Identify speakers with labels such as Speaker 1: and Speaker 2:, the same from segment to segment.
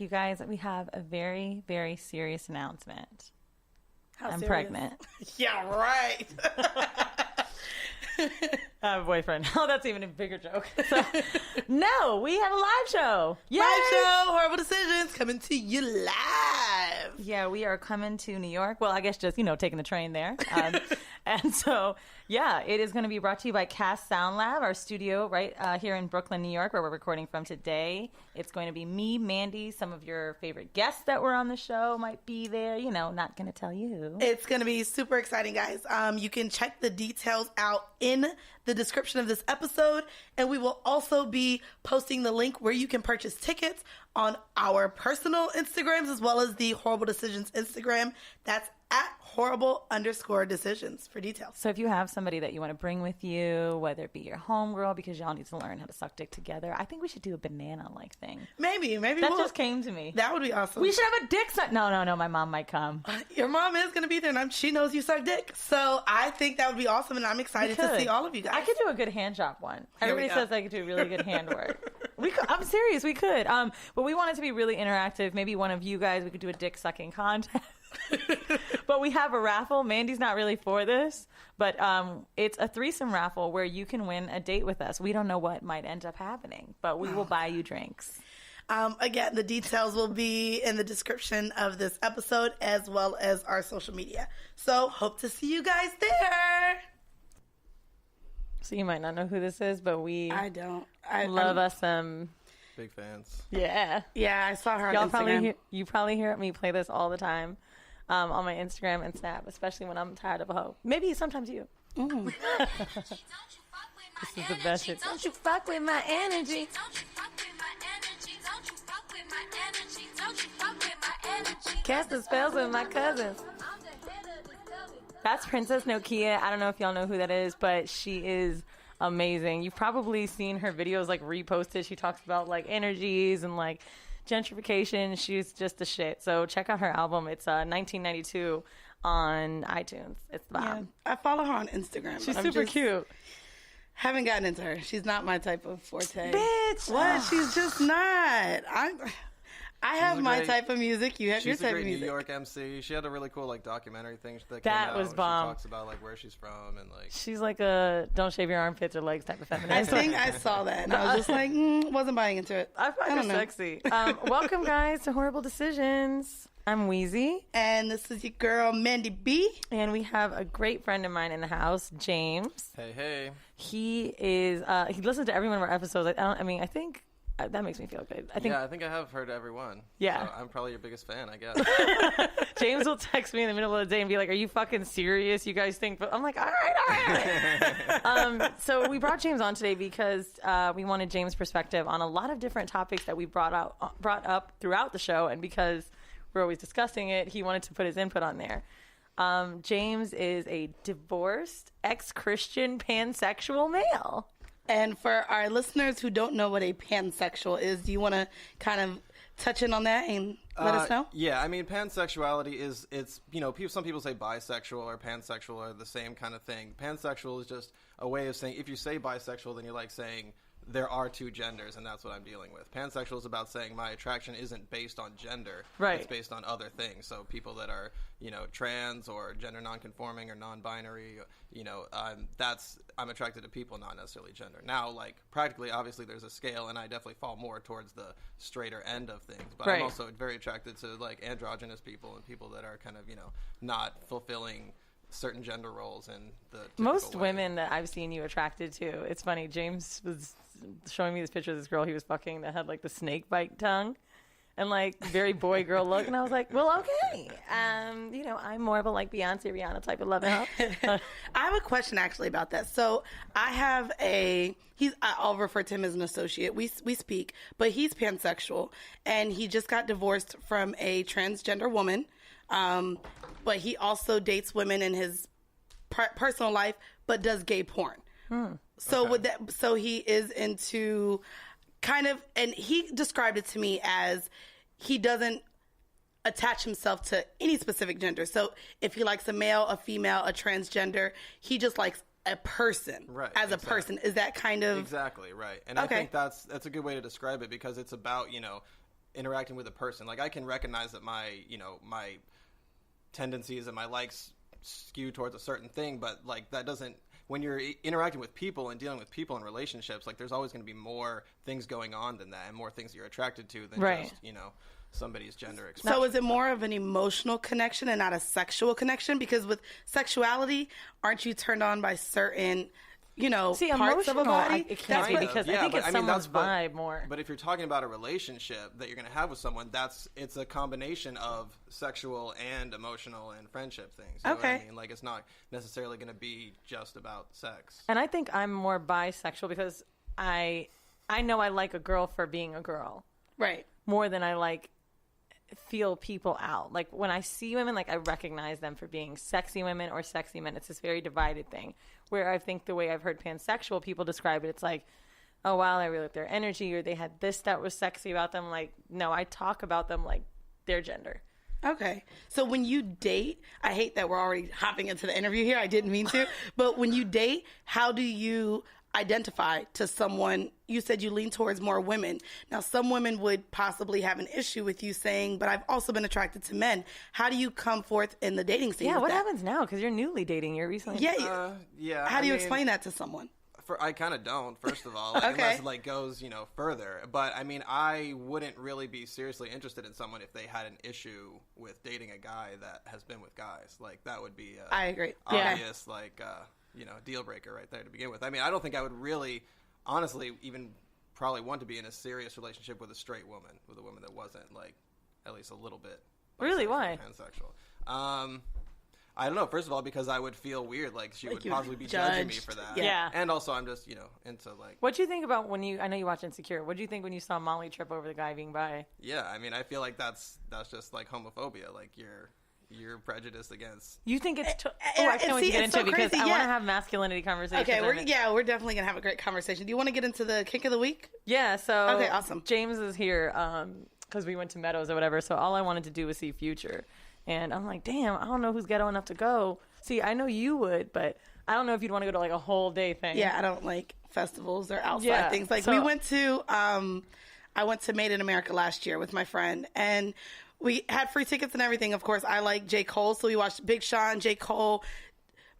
Speaker 1: You guys, we have a very, very serious announcement. I'm
Speaker 2: serious?
Speaker 1: pregnant.
Speaker 2: Yeah, right.
Speaker 1: I have a boyfriend. Oh, that's even a bigger joke. So, no, we have a live show. Yay!
Speaker 2: Live show, Horrible Decisions, coming to you live.
Speaker 1: Yeah, we are coming to New York. Well, I guess just, taking the train there. And so, yeah, it is going to be brought to you by Cast Sound Lab, our studio right here in Brooklyn, New York, where we're recording from today. It's going to be me, Mandy, some of your favorite guests that were on the show might be there. Not going to tell you.
Speaker 2: It's going to be super exciting, guys. You can check the details out in the description of this episode, and we will also be posting the link where you can purchase tickets on our personal Instagrams as well as the Horrible Decisions Instagram. That's at horrible_decisions for details.
Speaker 1: So if you have somebody that you want to bring with you, whether it be your homegirl, because y'all need to learn how to suck dick together, I think we should do a banana-like thing.
Speaker 2: Maybe
Speaker 1: that just came to me.
Speaker 2: That would be awesome.
Speaker 1: We should have a dick suck. No, my mom might come.
Speaker 2: Your mom is going to be there, and she knows you suck dick. So I think that would be awesome, and I'm excited to see all of you guys.
Speaker 1: I could do a good hand job one. Everybody says I could do really good hand work. I'm serious, we could. But we want it to be really interactive. Maybe one of you guys, we could do a dick sucking contest. But we have a raffle. Mandy's not really for this, but it's a threesome raffle where you can win a date with us. We don't know what might end up happening, but we will buy you drinks.
Speaker 2: Again, the details will be in the description of this episode as well as our social media. So hope to see you guys there.
Speaker 1: So you might not know who this is, but
Speaker 2: I don't.
Speaker 1: love us some.
Speaker 3: Big fans.
Speaker 2: Yeah, I saw her on Instagram.
Speaker 1: You probably hear me play this all the time on my Instagram and Snap, especially when I'm tired of a hoe. Maybe sometimes you.
Speaker 2: Mm.
Speaker 1: This is the best shit. Don't you fuck with my energy. Cast the spells with my cousins. That's Princess Nokia. I don't know if y'all know who that is, but she is amazing. You've probably seen her videos reposted. She talks about energies and gentrification. She's just the shit. So check out her album. It's 1992 on iTunes. It's the bomb.
Speaker 2: Yeah, I follow her on Instagram.
Speaker 1: She's super cute.
Speaker 2: Haven't gotten into her. She's not my type of forte.
Speaker 1: Bitch!
Speaker 2: What? She's just not. I have my type of music. You have your type of music.
Speaker 3: She's a great New York MC. She had a really cool documentary thing that came
Speaker 1: that
Speaker 3: out.
Speaker 1: Was bomb.
Speaker 3: She talks about where she's from and
Speaker 1: She's like a don't shave your armpits or legs type of feminist.
Speaker 2: I think I saw that and I was just wasn't buying into it.
Speaker 1: I find her sexy. Welcome guys to Horrible Decisions. I'm Wheezy.
Speaker 2: And this is your girl Mandy B.
Speaker 1: And we have a great friend of mine in the house, James.
Speaker 3: Hey.
Speaker 1: He is he listens to every one of our episodes. I think that makes me feel good. I think
Speaker 3: I have heard every one.
Speaker 1: Yeah.
Speaker 3: So I'm probably your biggest fan, I guess.
Speaker 1: James will text me in the middle of the day and be like, "Are you fucking serious? You guys think?" But I'm like, all right. So we brought James on today because we wanted James' perspective on a lot of different topics that we brought up throughout the show, and because we're always discussing it, he wanted to put his input on there. James is a divorced, ex-Christian, pansexual male.
Speaker 2: And for our listeners who don't know what a pansexual is, do you want to kind of touch in on that and let us know?
Speaker 3: Yeah, pansexuality is, some people say bisexual or pansexual are the same kind of thing. Pansexual is just a way of saying, if you say bisexual, then you're saying there are two genders, and that's what I'm dealing with. Pansexual is about saying my attraction isn't based on gender.
Speaker 1: Right.
Speaker 3: It's based on other things. So people that are, trans or gender nonconforming or non-binary, I'm attracted to people, not necessarily gender. Now, practically, obviously, there's a scale, and I definitely fall more towards the straighter end of things. But I'm also very attracted to, androgynous people and people that are kind of, not fulfilling certain gender roles in the
Speaker 1: most
Speaker 3: way.
Speaker 1: Women that I've seen you attracted to. It's funny. James was showing me this picture of this girl he was fucking that had the snake bite tongue and very boy girl look, and I was like, well, okay. I'm more of a Beyonce, Rihanna type of loving.
Speaker 2: I have a question actually about that. So I have I'll refer to him as an associate. We speak, but he's pansexual, and he just got divorced from a transgender woman. But he also dates women in his personal life, but does gay porn. So okay. So he is into kind of, and he described it to me as he doesn't attach himself to any specific gender. So if he likes a male, a female, a transgender, he just likes a person as a person. Is that kind of
Speaker 3: exactly right? And I think that's a good way to describe it, because it's about interacting with a person. Like, I can recognize that my tendencies and my likes skew towards a certain thing, but like that doesn't, when you're interacting with people and dealing with people in relationships, like there's always going to be more things going on than that, and more things you're attracted to than just, somebody's gender expression.
Speaker 2: So is it more of an emotional connection and not a sexual connection? Because with sexuality, aren't you turned on by certain, parts of a body?
Speaker 1: It can't be, because I think it's someone's vibe more.
Speaker 3: But if you're talking about a relationship that you're going to have with someone, it's a combination of sexual and emotional and friendship things. You know what I mean? Like, it's not necessarily going to be just about sex.
Speaker 1: And I think I'm more bisexual because I know I like a girl for being a girl.
Speaker 2: Right.
Speaker 1: More than I feel people out. Like, when I see women, like, I recognize them for being sexy women or sexy men. It's this very divided thing, where I think the way I've heard pansexual people describe it, it's like, oh wow, I really like their energy, or they had this that was sexy about them. Like, no, I talk about them like their gender.
Speaker 2: Okay. So when you date, I hate that we're already hopping into the interview here, I didn't mean to, but when you date, how do you identify to someone? You said you lean towards more women. Now, some women would possibly have an issue with you saying, but I've also been attracted to men. How do you come forth in the dating scene?
Speaker 1: Yeah, what happens now? Because you're newly dating. You're recently.
Speaker 2: Yeah. How do you explain that to someone?
Speaker 3: I kind of don't, first of all, unless it goes, further. But I mean, I wouldn't really be seriously interested in someone if they had an issue with dating a guy that has been with guys. Like, that would be
Speaker 2: I agree.
Speaker 3: Obvious, deal breaker right there to begin with. I mean, I don't think I would really, honestly, even probably want to be in a serious relationship with a straight woman, with a woman that wasn't, at least a little bit.
Speaker 1: Really? Why?
Speaker 3: Pansexual. I don't know. First of all, because I would feel weird, she would possibly be judging me for that.
Speaker 1: Yeah.
Speaker 3: And also, I'm just, into
Speaker 1: What do you think about I know you watch Insecure. What do you think when you saw Molly trip over the guy being bi?
Speaker 3: Yeah, I mean, I feel like that's just homophobia. Like, you're prejudiced against.
Speaker 1: You think it's? I can't wait to get into it because I want to have masculinity conversations.
Speaker 2: Okay, we're definitely gonna have a great conversation. Do you want to get into the kink of the week?
Speaker 1: Yeah. So
Speaker 2: okay, awesome.
Speaker 1: James is here because we went to Meadows or whatever. So all I wanted to do was see Future, and I'm like, damn, I don't know who's ghetto enough to go. See, I know you would, but I don't know if you'd want to go to a whole day thing.
Speaker 2: Yeah, I don't like festivals or outside things. We went to I went to Made in America last year with my friend, and we had free tickets and everything. Of course, I like J. Cole, so we watched Big Sean, J. Cole.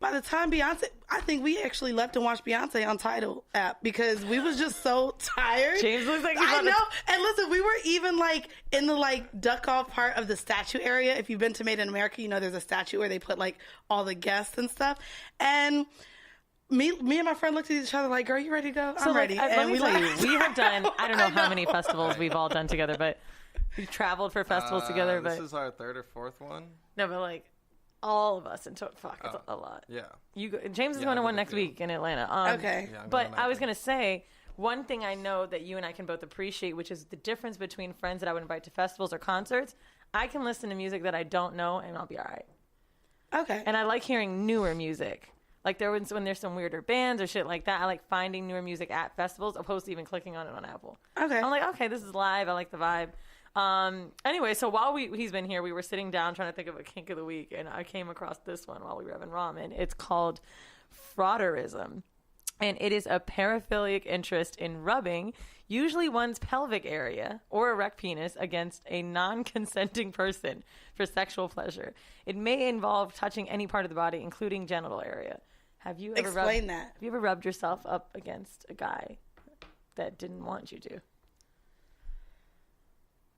Speaker 2: By the time Beyonce, I think we actually left and watched Beyonce on Tidal app because we was just so tired.
Speaker 1: James looks like
Speaker 2: I know. And listen, we were even in the duck off part of the statue area. If you've been to Made in America, there's a statue where they put all the guests and stuff. And me and my friend looked at each other like, girl, you ready to go? I'm ready.
Speaker 1: And we have done, I don't know how many festivals we've all done together, but we've traveled for festivals together. But
Speaker 3: this is our third or fourth one.
Speaker 1: No, but all of us it's a lot.
Speaker 3: Yeah.
Speaker 1: James is going to one next week in Atlanta.
Speaker 2: Okay.
Speaker 3: Yeah,
Speaker 1: but I was going to say, one thing I know that you and I can both appreciate, which is the difference between friends that I would invite to festivals or concerts. I can listen to music that I don't know and I'll be all right.
Speaker 2: Okay.
Speaker 1: And I like hearing newer music. Like when there's some weirder bands or shit like that, I like finding newer music at festivals opposed to even clicking on it on Apple.
Speaker 2: Okay.
Speaker 1: I'm like, okay, this is live. I like the vibe. Anyway, so while he's been here, we were sitting down trying to think of a kink of the week, and I came across this one while we were having ramen. It's called frauderism, and it is a paraphilic interest in rubbing, usually one's pelvic area or erect penis, against a non-consenting person for sexual pleasure. It may involve touching any part of the body, including genital area. Have you ever
Speaker 2: Explain that.
Speaker 1: Have you ever rubbed yourself up against a guy that didn't want you to?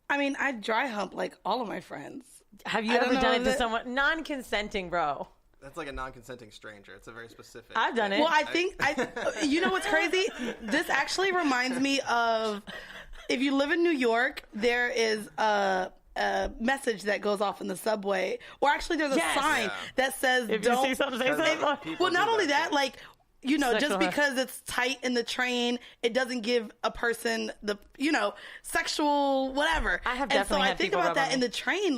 Speaker 2: I mean, I dry hump like all of my friends.
Speaker 1: Have you ever done it to someone non-consenting, bro?
Speaker 3: That's like a non-consenting stranger. It's a very specific.
Speaker 1: I've done it.
Speaker 2: Well, I think you know what's crazy? This actually reminds me of if you live in New York, there is a message that goes off in the subway, or actually there's a sign that says
Speaker 1: if
Speaker 2: don't.
Speaker 1: You see something, say something.
Speaker 2: Well, not only that,
Speaker 1: Sexual
Speaker 2: just because it's tight in the train, it doesn't give a person the, sexual whatever.
Speaker 1: I have
Speaker 2: and
Speaker 1: definitely
Speaker 2: so I
Speaker 1: had
Speaker 2: think
Speaker 1: people
Speaker 2: about
Speaker 1: rub
Speaker 2: that
Speaker 1: on
Speaker 2: in
Speaker 1: me.
Speaker 2: the train.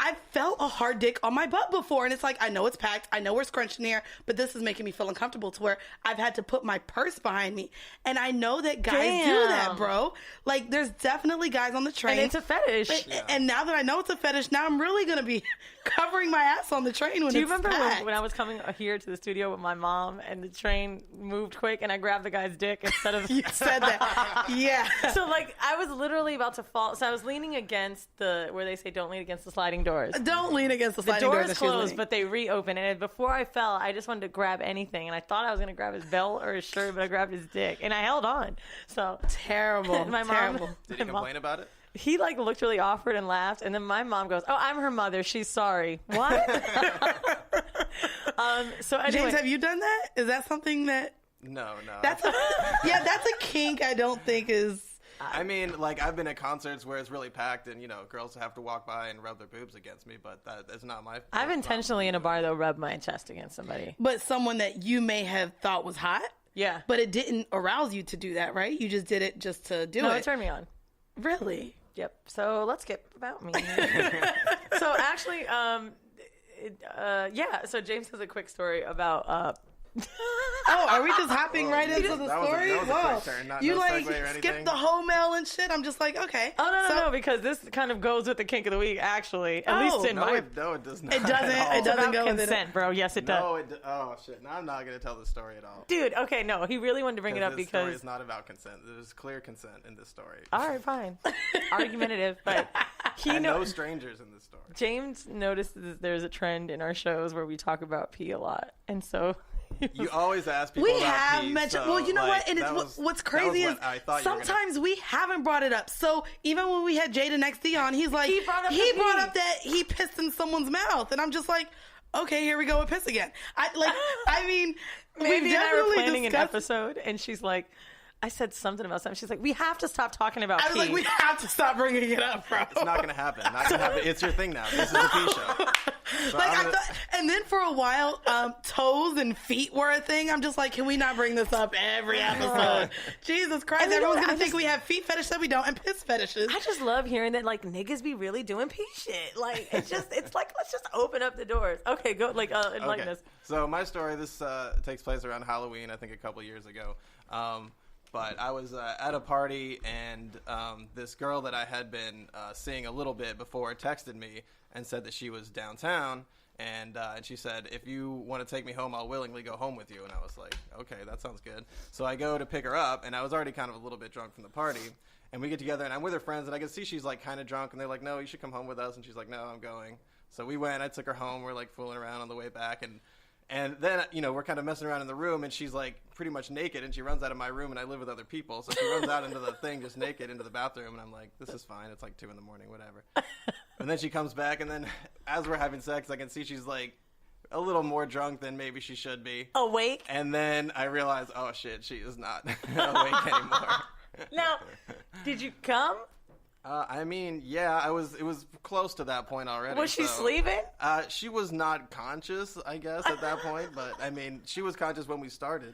Speaker 2: I felt a hard dick on my butt before, and it's like, I know it's packed, I know we're scrunched in here, but this is making me feel uncomfortable to where I've had to put my purse behind me. And I know that guys do that, bro. Like, there's definitely guys on the train.
Speaker 1: And it's a fetish.
Speaker 2: And now that I know it's a fetish, now I'm really going to be covering my ass on the train when
Speaker 1: Do you
Speaker 2: it's
Speaker 1: remember
Speaker 2: packed.
Speaker 1: when I was coming here to the studio with my mom and the train moved quick and I grabbed the guy's dick instead of...
Speaker 2: You said that. Yeah.
Speaker 1: So, like, I was literally about to fall. So I was leaning against where they say don't lean against the sliding doors.
Speaker 2: Don't lean against the
Speaker 1: The
Speaker 2: sliding doors.
Speaker 1: doors closed, but they reopened. And before I fell, I just wanted to grab anything. And I thought I was going to grab his belt or his shirt, but I grabbed his dick. And I held on. So
Speaker 2: Terrible.
Speaker 1: my mom...
Speaker 2: Terrible.
Speaker 3: Did he complain about it?
Speaker 1: He like looked really awkward and laughed, and then my mom goes, "Oh, I'm her mother. She's sorry." What? So anyway,
Speaker 2: James, have you done that? Is that something that...
Speaker 3: No.
Speaker 2: That's a kink I don't think is...
Speaker 3: I mean, like, I've been at concerts where it's really packed and, girls have to walk by and rub their boobs against me, but that's not my...
Speaker 1: I've intentionally in a bar, though, rubbed my chest against somebody.
Speaker 2: But someone that you may have thought was hot?
Speaker 1: Yeah.
Speaker 2: But it didn't arouse you to do that, right? You just did it just to do it.
Speaker 1: No, it turned me on.
Speaker 2: Really?
Speaker 1: Yep. So let's get about me. So actually, so James has a quick story about...
Speaker 2: Oh, are we just hopping right into the
Speaker 3: that was a-
Speaker 2: story?
Speaker 3: that was a
Speaker 2: Whoa.
Speaker 3: quick turn, not-
Speaker 2: You
Speaker 3: no
Speaker 2: like
Speaker 3: segue or anything?
Speaker 2: skip the whole mail and shit? I'm just like, okay.
Speaker 1: Oh,
Speaker 2: So-
Speaker 1: no, because this kind of goes with the kink of the week, actually. At least in
Speaker 3: No,
Speaker 1: my...
Speaker 3: it does not.
Speaker 2: It doesn't.
Speaker 3: at all.
Speaker 2: It
Speaker 1: It's
Speaker 2: doesn't
Speaker 1: about
Speaker 2: go with it.
Speaker 1: consent, bro. Yes, it does.
Speaker 3: No, oh, shit. Now I'm not going to tell the story at all.
Speaker 1: Dude, okay, no. He really wanted to bring it up
Speaker 3: This story
Speaker 1: because...
Speaker 3: is not about consent. There's clear consent in this story.
Speaker 1: All right, fine. Argumentative, but he
Speaker 3: And no
Speaker 1: knows...
Speaker 3: strangers in this story.
Speaker 1: James notices there's a trend in our shows where we talk about pee a lot, and so
Speaker 3: You always ask people
Speaker 2: We
Speaker 3: about
Speaker 2: have
Speaker 3: pee,
Speaker 2: mentioned.
Speaker 3: so,
Speaker 2: Well, you know
Speaker 3: like,
Speaker 2: what? And
Speaker 3: that
Speaker 2: it's,
Speaker 3: was-
Speaker 2: what's
Speaker 3: that was
Speaker 2: crazy is
Speaker 3: what I thought you were gonna-
Speaker 2: sometimes we haven't brought it up. So even when we had Jaden XD on, he's like,
Speaker 1: He brought up the
Speaker 2: he brought
Speaker 1: pee.
Speaker 2: up that he pissed in someone's mouth, and I'm just like, okay, here we go with piss again. I mean,
Speaker 1: Mandy
Speaker 2: we've
Speaker 1: and I were
Speaker 2: definitely
Speaker 1: planning an
Speaker 2: discussed-
Speaker 1: episode, and she's like, I said something about something. She's like, we have to stop talking about
Speaker 2: I was
Speaker 1: pee.
Speaker 2: like, we have to stop bringing it up, bro.
Speaker 3: It's not going to happen. Not going to happen. It's your thing now. This is the pee show. So
Speaker 2: Like
Speaker 3: I'm
Speaker 2: I thought, and then for a while, toes and feet were a thing. I'm just like, can we not bring this up every episode? Jesus Christ,
Speaker 1: And you know
Speaker 2: everyone's
Speaker 1: what?
Speaker 2: gonna
Speaker 1: I
Speaker 2: think
Speaker 1: just-
Speaker 2: we have feet fetishes that we don't, and piss fetishes.
Speaker 1: I just love hearing that, like, niggas be really doing pee shit. Like, it's like, let's just open up the doors. Okay, go, like, enlighten us.
Speaker 3: So my story, this takes place around Halloween, I think a couple years ago. But I was at a party, and this girl that I had been seeing a little bit before texted me and said that she was downtown. And she said, if you want to take me home, I'll willingly go home with you. And I was like, okay, that sounds good. So I go to pick her up, and I was already kind of a little bit drunk from the party. And we get together, and I'm with her friends, and I can see she's like kind of drunk. And they're like, no, you should come home with us. And she's like, no, I'm going. So we went. I took her home. We're like fooling around on the way back. And then, we're kind of messing around in the room, and she's like pretty much naked, and she runs out of my room, and I live with other people. So she runs out into the thing just naked into the bathroom, and I'm like, this is fine. It's like 2 a.m, whatever. And then she comes back, and then as we're having sex, I can see she's like a little more drunk than maybe she should be.
Speaker 1: Awake?
Speaker 3: And then I realize, oh shit, she is not awake anymore.
Speaker 1: Now, did you come?
Speaker 3: I mean, yeah, it was close to that point already.
Speaker 1: Was she
Speaker 3: so-
Speaker 1: sleeping?
Speaker 3: She was not conscious, I guess, at that point. But, I mean, she was conscious when we started.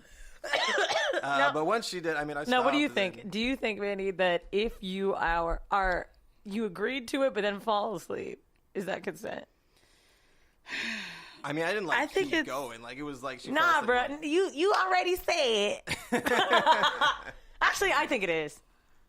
Speaker 3: But once she did, I mean, I stopped.
Speaker 1: Now, what do you
Speaker 3: and
Speaker 1: think?
Speaker 3: then-
Speaker 1: Do you think, Mandy, that if you are you agreed to it but then fall asleep, is that consent?
Speaker 3: I mean, I didn't, like,
Speaker 2: I think
Speaker 3: keep
Speaker 2: it's-
Speaker 3: going. Like, it was like she
Speaker 1: Nah,
Speaker 3: fell
Speaker 1: bro.
Speaker 3: asleep.
Speaker 1: You already said. Actually, I think it is.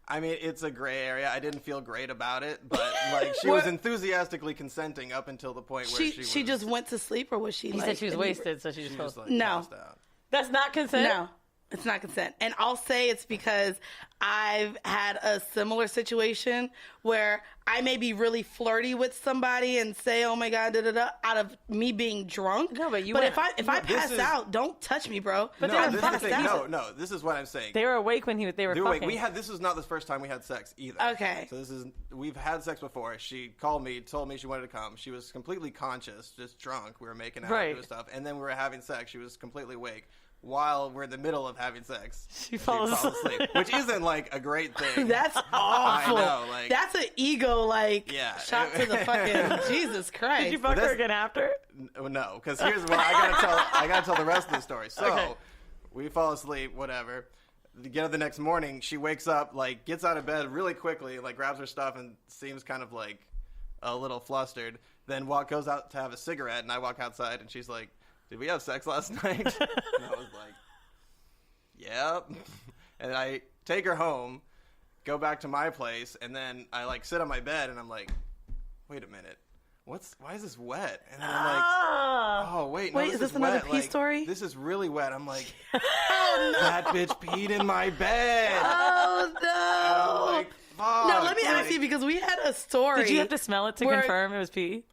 Speaker 3: I mean, it's a gray area. I didn't feel great about it, but like she was enthusiastically consenting up until the point where
Speaker 2: she just went to sleep, or was she?
Speaker 1: He said she was wasted, so she just
Speaker 3: she
Speaker 1: fell
Speaker 3: just like
Speaker 2: No.
Speaker 3: passed out.
Speaker 1: That's not consent?
Speaker 2: No, it's not consent. And I'll say it's because I've had a similar situation where I may be really flirty with somebody and say, "Oh my God," da da da, out of me being drunk.
Speaker 1: No, but you
Speaker 2: But
Speaker 1: went-
Speaker 2: if I
Speaker 3: this
Speaker 2: pass
Speaker 3: is-
Speaker 2: out, don't touch me, bro.
Speaker 1: But
Speaker 3: No,
Speaker 1: they were
Speaker 3: this is the
Speaker 1: passed
Speaker 3: thing.
Speaker 1: out.
Speaker 3: No, this is what I'm saying.
Speaker 1: They were awake when they were
Speaker 3: They were
Speaker 1: fucking.
Speaker 3: awake. This is not the first time we had sex either.
Speaker 2: Okay.
Speaker 3: So we've had sex before. She called me, told me she wanted to come. She was completely conscious, just drunk. We were making out,
Speaker 1: Right.
Speaker 3: doing stuff, and then we were having sex. She was completely awake. While we're in the middle of having sex,
Speaker 1: She falls asleep.
Speaker 3: which isn't like a great thing.
Speaker 2: That's awful.
Speaker 3: I know, like-
Speaker 2: that's an ego
Speaker 3: Yeah.
Speaker 2: shot to the fucking Jesus Christ.
Speaker 1: Did you fuck her
Speaker 3: that's-
Speaker 1: again after?
Speaker 3: No, because here's what I gotta tell the rest of the story. So
Speaker 1: Okay.
Speaker 3: we fall asleep, whatever. Get up the next morning, she wakes up, like gets out of bed really quickly, like grabs her stuff and seems kind of like a little flustered. Then goes out to have a cigarette, and I walk outside, and she's like, "Did we have sex last night?" And I was like, "Yep." And I take her home, go back to my place, and then I like sit on my bed, and I'm like, "Wait a minute, why is this wet?" And then I'm like, "Oh wait, no,
Speaker 2: is this another pee story?
Speaker 3: This is really wet." I'm like,
Speaker 2: Oh no!
Speaker 3: "That bitch peed in my bed."
Speaker 2: Oh no!
Speaker 3: I'm like, "Fuck."
Speaker 2: Now let me ask you, because we had a story.
Speaker 1: Did you have to smell it to confirm it was pee?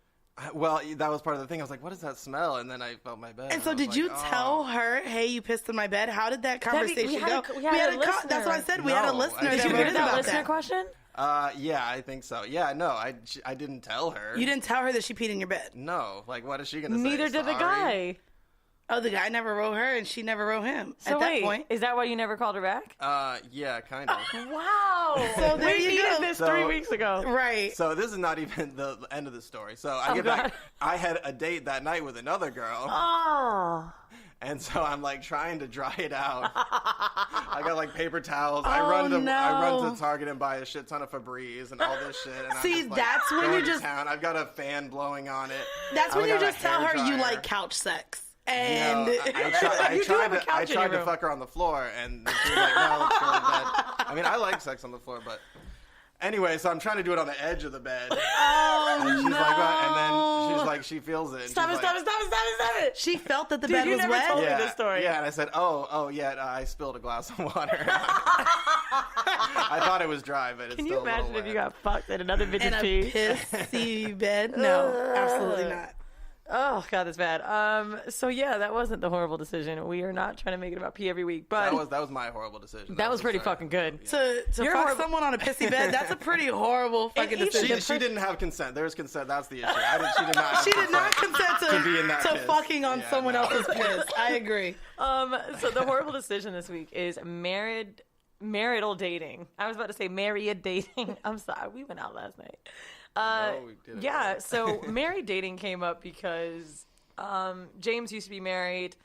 Speaker 3: Well, that was part of the thing. I was like, "What does that smell?" And then I felt my bed.
Speaker 2: And so,
Speaker 3: I was
Speaker 2: did
Speaker 3: like,
Speaker 2: you
Speaker 3: "Oh."
Speaker 2: tell her, "Hey, you pissed in my bed"? How did that conversation go?
Speaker 1: We had a listener.
Speaker 2: That's what I said. We had a
Speaker 3: No,
Speaker 2: listener
Speaker 3: I
Speaker 2: that
Speaker 1: Did you
Speaker 2: wrote
Speaker 1: hear
Speaker 2: in
Speaker 1: that
Speaker 2: about
Speaker 1: listener
Speaker 2: that.
Speaker 1: question?
Speaker 3: Yeah, I think so. Yeah, no, I didn't tell her.
Speaker 2: You didn't tell her that she peed in your bed.
Speaker 3: No, like, what is she gonna say?
Speaker 1: Neither did the
Speaker 3: Sorry?
Speaker 1: guy.
Speaker 2: Oh, the guy never wrote her, and she never wrote him.
Speaker 1: So
Speaker 2: At that
Speaker 1: wait,
Speaker 2: point,
Speaker 1: is that why you never called her back?
Speaker 3: Yeah, kind of.
Speaker 1: Wow.
Speaker 2: So there
Speaker 1: we
Speaker 2: you
Speaker 1: needed
Speaker 2: go.
Speaker 1: this
Speaker 3: So-
Speaker 1: 3 weeks ago.
Speaker 2: right?
Speaker 3: So this is not even the end of the story. So I
Speaker 1: Oh,
Speaker 3: get
Speaker 1: God.
Speaker 3: back. I had a date that night with another girl,
Speaker 1: Oh.
Speaker 3: and so I'm like trying to dry it out. I got like paper towels. I
Speaker 2: Oh,
Speaker 3: run
Speaker 2: no.
Speaker 3: to Target and buy a shit ton of Febreze and all this shit. And
Speaker 2: See,
Speaker 3: I'm just, like,
Speaker 2: that's when
Speaker 3: going
Speaker 2: you
Speaker 3: to
Speaker 2: just-
Speaker 3: town. I've got a fan blowing on it.
Speaker 2: That's when
Speaker 3: I've
Speaker 2: you
Speaker 3: got a
Speaker 2: just tell her
Speaker 3: hair
Speaker 2: you
Speaker 3: dryer.
Speaker 2: like couch sex.
Speaker 3: No,
Speaker 2: And
Speaker 3: I
Speaker 1: You do have a couch
Speaker 3: I
Speaker 1: in your
Speaker 3: tried to
Speaker 1: room.
Speaker 3: fuck her on the floor, and she was like, "No, let's go to bed." I mean, I like sex on the floor, but anyway, so I'm trying to do it on the edge of the bed.
Speaker 2: oh
Speaker 3: And she's
Speaker 2: no!
Speaker 3: like, "What?" And then she's like, she feels it. and
Speaker 1: Stop
Speaker 3: she's
Speaker 1: it, stop
Speaker 3: like,
Speaker 1: it, stop it, stop it, stop it.
Speaker 2: She felt that the
Speaker 1: Dude,
Speaker 2: bed
Speaker 1: you
Speaker 2: was
Speaker 1: never
Speaker 2: wet.
Speaker 1: told me
Speaker 3: Yeah,
Speaker 1: this story.
Speaker 3: yeah, and I said, "Oh, yeah, I spilled a glass of water." I thought it was dry, but it's
Speaker 1: Can
Speaker 3: still
Speaker 1: you imagine
Speaker 3: a little
Speaker 1: if you
Speaker 3: wet.
Speaker 1: got fucked in another bitch's
Speaker 2: In a
Speaker 1: pee?
Speaker 2: pissy bed? No, absolutely not.
Speaker 1: Oh god, that's bad. So yeah, that wasn't the horrible decision. We are not trying to make it about pee every week, but
Speaker 3: That was my horrible decision.
Speaker 1: that was pretty
Speaker 3: absurd.
Speaker 1: fucking good.
Speaker 3: Yeah.
Speaker 2: To
Speaker 1: You're
Speaker 2: fuck
Speaker 1: horrible.
Speaker 2: someone on a pissy bed, that's a pretty horrible fucking
Speaker 1: even
Speaker 2: decision.
Speaker 3: She didn't have consent. There was consent. That's the issue. She did not.
Speaker 2: She did not consent
Speaker 3: To be in that
Speaker 2: to
Speaker 3: piss.
Speaker 2: fucking on
Speaker 3: Yeah,
Speaker 2: someone
Speaker 3: no.
Speaker 2: else's piss. I agree.
Speaker 1: So the horrible decision this week is marital dating. I was about to say married dating. I'm sorry, we went out last night.
Speaker 3: No, we didn't.
Speaker 1: Yeah, so married dating came up because James used to be married,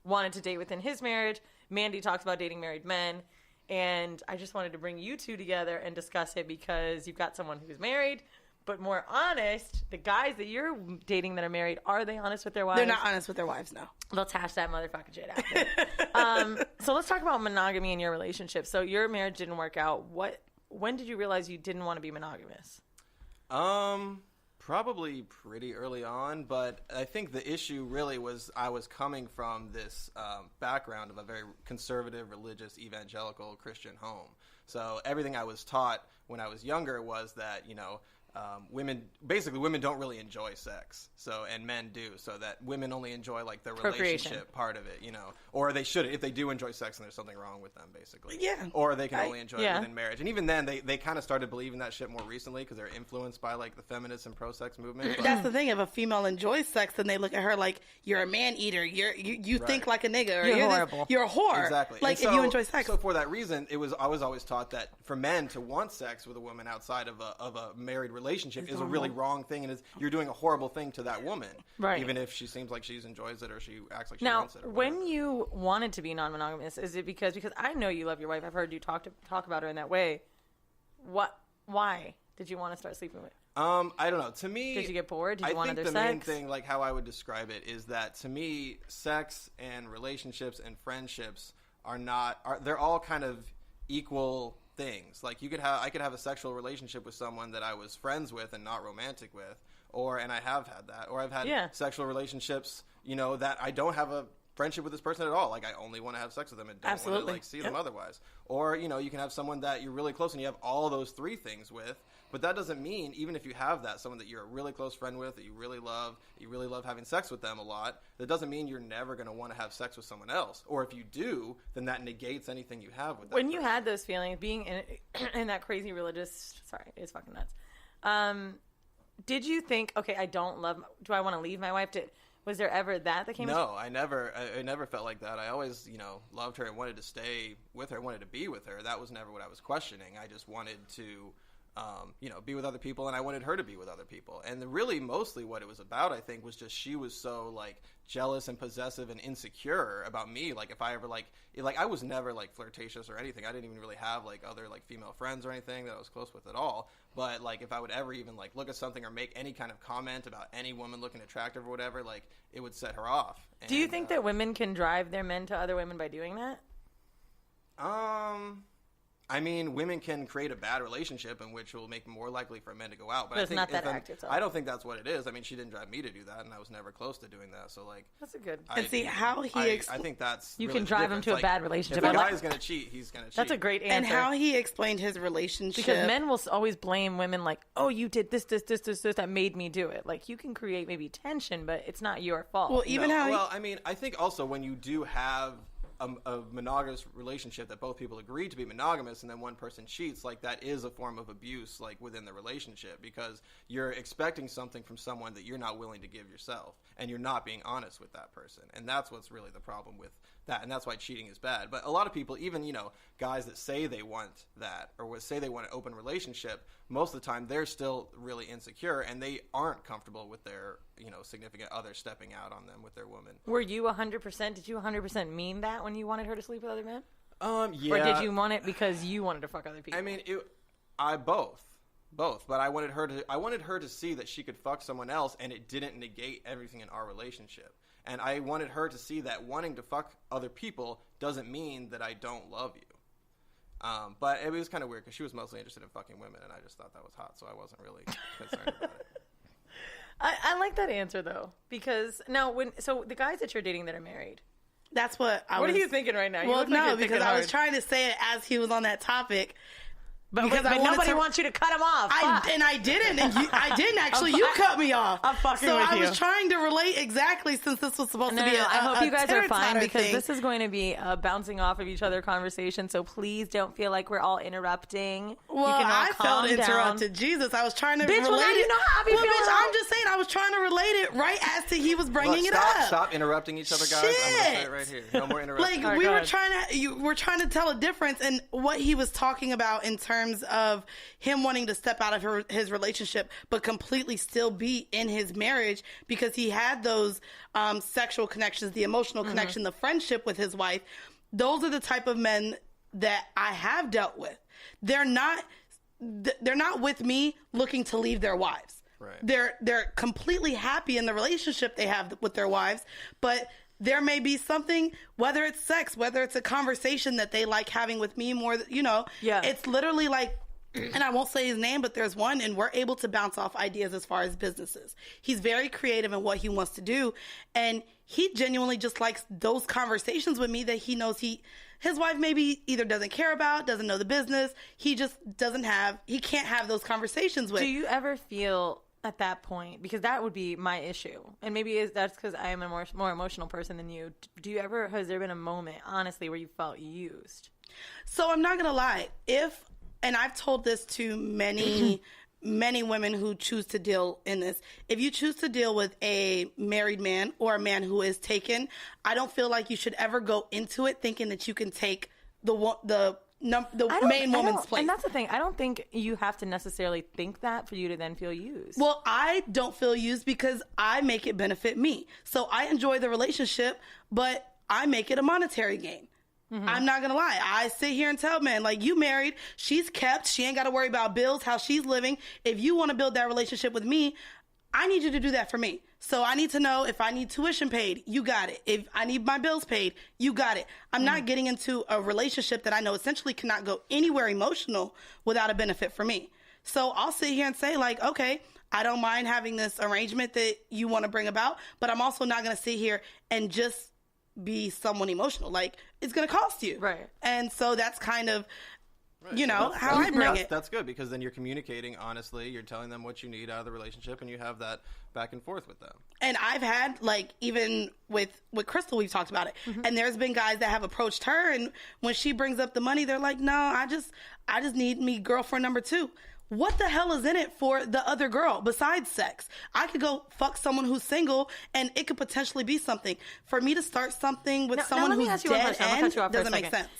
Speaker 1: wanted to date within his marriage. Mandy talks about dating married men. And I just wanted to bring you two together and discuss it because you've got someone who's married, but more honest. The guys that you're dating that are married, are they honest with their wives?
Speaker 2: They're not honest with their wives, no.
Speaker 1: Let's hash that motherfucking shit out. So let's talk about monogamy in your relationship. So your marriage didn't work out. When did you realize you didn't want to be monogamous?
Speaker 3: Probably pretty early on, but I think the issue really was I was coming from this background of a very conservative, religious, evangelical Christian home. So everything I was taught when I was younger was that, women don't really enjoy sex. So, and men do. So that women only enjoy like the
Speaker 1: Procreation.
Speaker 3: relationship part of it, or they should, if they do enjoy sex, and there's something wrong with them, basically.
Speaker 2: Yeah.
Speaker 3: Or they can only enjoy
Speaker 1: yeah.
Speaker 3: it within marriage. And even then, they kind of started believing that shit more recently because they're influenced by like the feminist and pro-sex movement. But,
Speaker 2: That's the thing. If a female enjoys sex, then they look at her like, you're a man eater. You think like a nigga. Or
Speaker 1: You're
Speaker 2: this-
Speaker 1: horrible.
Speaker 2: You're a whore.
Speaker 3: Exactly.
Speaker 2: Like,
Speaker 3: And
Speaker 2: if you enjoy sex.
Speaker 3: So for that reason, I was always taught that for men to want sex with a woman outside of a married relationship is a really wrong thing, and you're doing a horrible thing to that woman.
Speaker 1: Right.
Speaker 3: Even if she seems like she enjoys it or she acts like she
Speaker 1: Now,
Speaker 3: wants it. or
Speaker 1: when
Speaker 3: whatever.
Speaker 1: you wanted to be non-monogamous, is it because I know you love your wife. I've heard you talk about her in that way. Why did you want to start sleeping with?
Speaker 3: I don't know. To me,
Speaker 1: Did you get bored? Did you
Speaker 3: I
Speaker 1: want
Speaker 3: think
Speaker 1: other
Speaker 3: the main
Speaker 1: sex?
Speaker 3: thing, like how I would describe it, is that to me, sex and relationships and friendships they're all kind of equal things. Like I could have a sexual relationship with someone that I was friends with and not romantic with, and I have had that, or I've had sexual relationships, that I don't have a friendship with this person at all. Like I only want to have sex with them and don't want to see them otherwise. Or, you can have someone that you're really close and you have all those three things with, but that doesn't mean, even if you have that, someone that you're a really close friend with, that you really love having sex with them a lot, that doesn't mean you're never going to want to have sex with someone else. Or if you do, then that negates anything you have with that
Speaker 1: When you
Speaker 3: person.
Speaker 1: had those feelings, being in that crazy religious, it's fucking nuts. Did you think, okay, do I want to leave my wife? Was there ever that came?
Speaker 3: No, I never felt like that. I always, loved her and wanted to stay with her, wanted to be with her. That was never what I was questioning. I just wanted to be with other people, and I wanted her to be with other people. And really, mostly what it was about, I think, was just she was so, like, jealous and possessive and insecure about me. Like, if I ever, I was never, like, flirtatious or anything. I didn't even really have, like, other, like, female friends or anything that I was close with at all. But, like, if I would ever even, like, look at something or make any kind of comment about any woman looking attractive or whatever, like, it would set her off.
Speaker 1: Do you think that women can drive their men to other women by doing that?
Speaker 3: I mean, women can create a bad relationship in which it will make it more likely for men to go out.
Speaker 1: But it's not that active. So.
Speaker 3: I don't think that's what it is. I mean, she didn't drive me to do that, and I was never close to doing that. So, like,
Speaker 1: that's a good.
Speaker 2: And see how he.
Speaker 3: I think that's
Speaker 1: you
Speaker 3: really
Speaker 1: can drive him to a bad relationship.
Speaker 3: If a guy's gonna cheat, he's gonna cheat.
Speaker 1: That's a great answer.
Speaker 2: And how he explained his relationship.
Speaker 1: Because men will always blame women, like, "Oh, you did this that made me do it." Like, you can create maybe tension, but it's not your fault.
Speaker 2: Well,
Speaker 3: I mean, I think also when you do have a monogamous relationship that both people agree to be monogamous and then one person cheats, like, that is a form of abuse, like, within the relationship, because you're expecting something from someone that you're not willing to give yourself, and you're not being honest with that person. And that's what's really the problem with that, and that's why cheating is bad. But a lot of people, even, guys that say they want that or say they want an open relationship, most of the time they're still really insecure and they aren't comfortable with their significant other stepping out on them with their woman.
Speaker 1: Were you 100%? Did you 100% mean that when you wanted her to sleep with other men?
Speaker 3: Yeah.
Speaker 1: Or did you want it because you wanted to fuck other people?
Speaker 3: I mean, both. But I wanted her to see that she could fuck someone else and it didn't negate everything in our relationship. And I wanted her to see that wanting to fuck other people doesn't mean that I don't love you. But it was kind of weird because she was mostly interested in fucking women, and I just thought that was hot, so I wasn't really concerned about it.
Speaker 1: I like that answer, though, because now so the guys that you're dating that are married.
Speaker 2: That's what I
Speaker 1: was... What are you thinking right now?
Speaker 2: Well, no, because I was trying to say it as he was on that topic.
Speaker 1: But nobody wants you to cut him off.
Speaker 2: I didn't. And I didn't actually. You cut me off.
Speaker 1: I'm fucking with you.
Speaker 2: So I was trying to relate exactly since this was supposed to be
Speaker 1: I hope you guys are fine because
Speaker 2: thing.
Speaker 1: This is going to be a bouncing off of each other conversation. So please don't feel like we're all interrupting.
Speaker 2: Well, I felt interrupted. Jesus, I was trying to relate it.
Speaker 1: Well, now you know how I be feeling.
Speaker 2: I'm just saying I was trying to relate it right as to he was bringing it up.
Speaker 3: Stop interrupting each other, guys.
Speaker 2: Shit.
Speaker 3: I'm going to say it right here. No more interrupting.
Speaker 2: Like, we were trying to tell a difference in what he was talking about in terms of him wanting to step out of his relationship but completely still be in his marriage because he had those sexual connections, the emotional connection, the friendship with his wife. Those are the type of men that I have dealt with. They're not with me looking to leave their wives. Right. They're completely happy in the relationship they have with their wives, but there may be something, whether it's sex, whether it's a conversation that they like having with me more, it's literally like, and I won't say his name, but there's one, and we're able to bounce off ideas as far as businesses. He's very creative in what he wants to do, and he genuinely just likes those conversations with me that he knows his wife maybe either doesn't care about, doesn't know the business. He just he can't have those conversations with.
Speaker 1: Do you ever feel at that point, because that would be my issue, and maybe that's because I am a more emotional person than you. Has there been a moment, honestly, where you felt used?
Speaker 2: So I'm not going to lie. And I've told this to many, many women who choose to deal in this. If you choose to deal with a married man or a man who is taken, I don't feel like you should ever go into it thinking that you can take the main woman's place.
Speaker 1: And that's the thing. I don't think you have to necessarily think that for you to then feel used.
Speaker 2: Well, I don't feel used because I make it benefit me. So I enjoy the relationship, but I make it a monetary gain. Mm-hmm. I'm not going to lie. I sit here and tell men, like, you married, she's kept, she ain't got to worry about bills, how she's living. If you want to build that relationship with me, I need you to do that for me. So I need to know if I need tuition paid, you got it. If I need my bills paid, you got it. I'm not getting into a relationship that I know essentially cannot go anywhere emotional without a benefit for me. So I'll sit here and say, like, okay, I don't mind having this arrangement that you want to bring about, but I'm also not going to sit here and just be someone emotional. Like, it's going to cost you.
Speaker 1: Right.
Speaker 2: And so that's kind of,
Speaker 3: right.
Speaker 2: How I bring it.
Speaker 3: That's good, because then you're communicating honestly. You're telling them what you need out of the relationship, and you have that back and forth with them. And
Speaker 2: I've had, like, even with Crystal, we've talked about it. Mm-hmm. And there's been guys that have approached her, and when she brings up the money, they're like, no, I just need me girlfriend number 2. What the hell is in it for the other girl besides sex? I could go fuck someone who's single, and it could potentially be something. For me to start something with someone who's dead end doesn't make sense.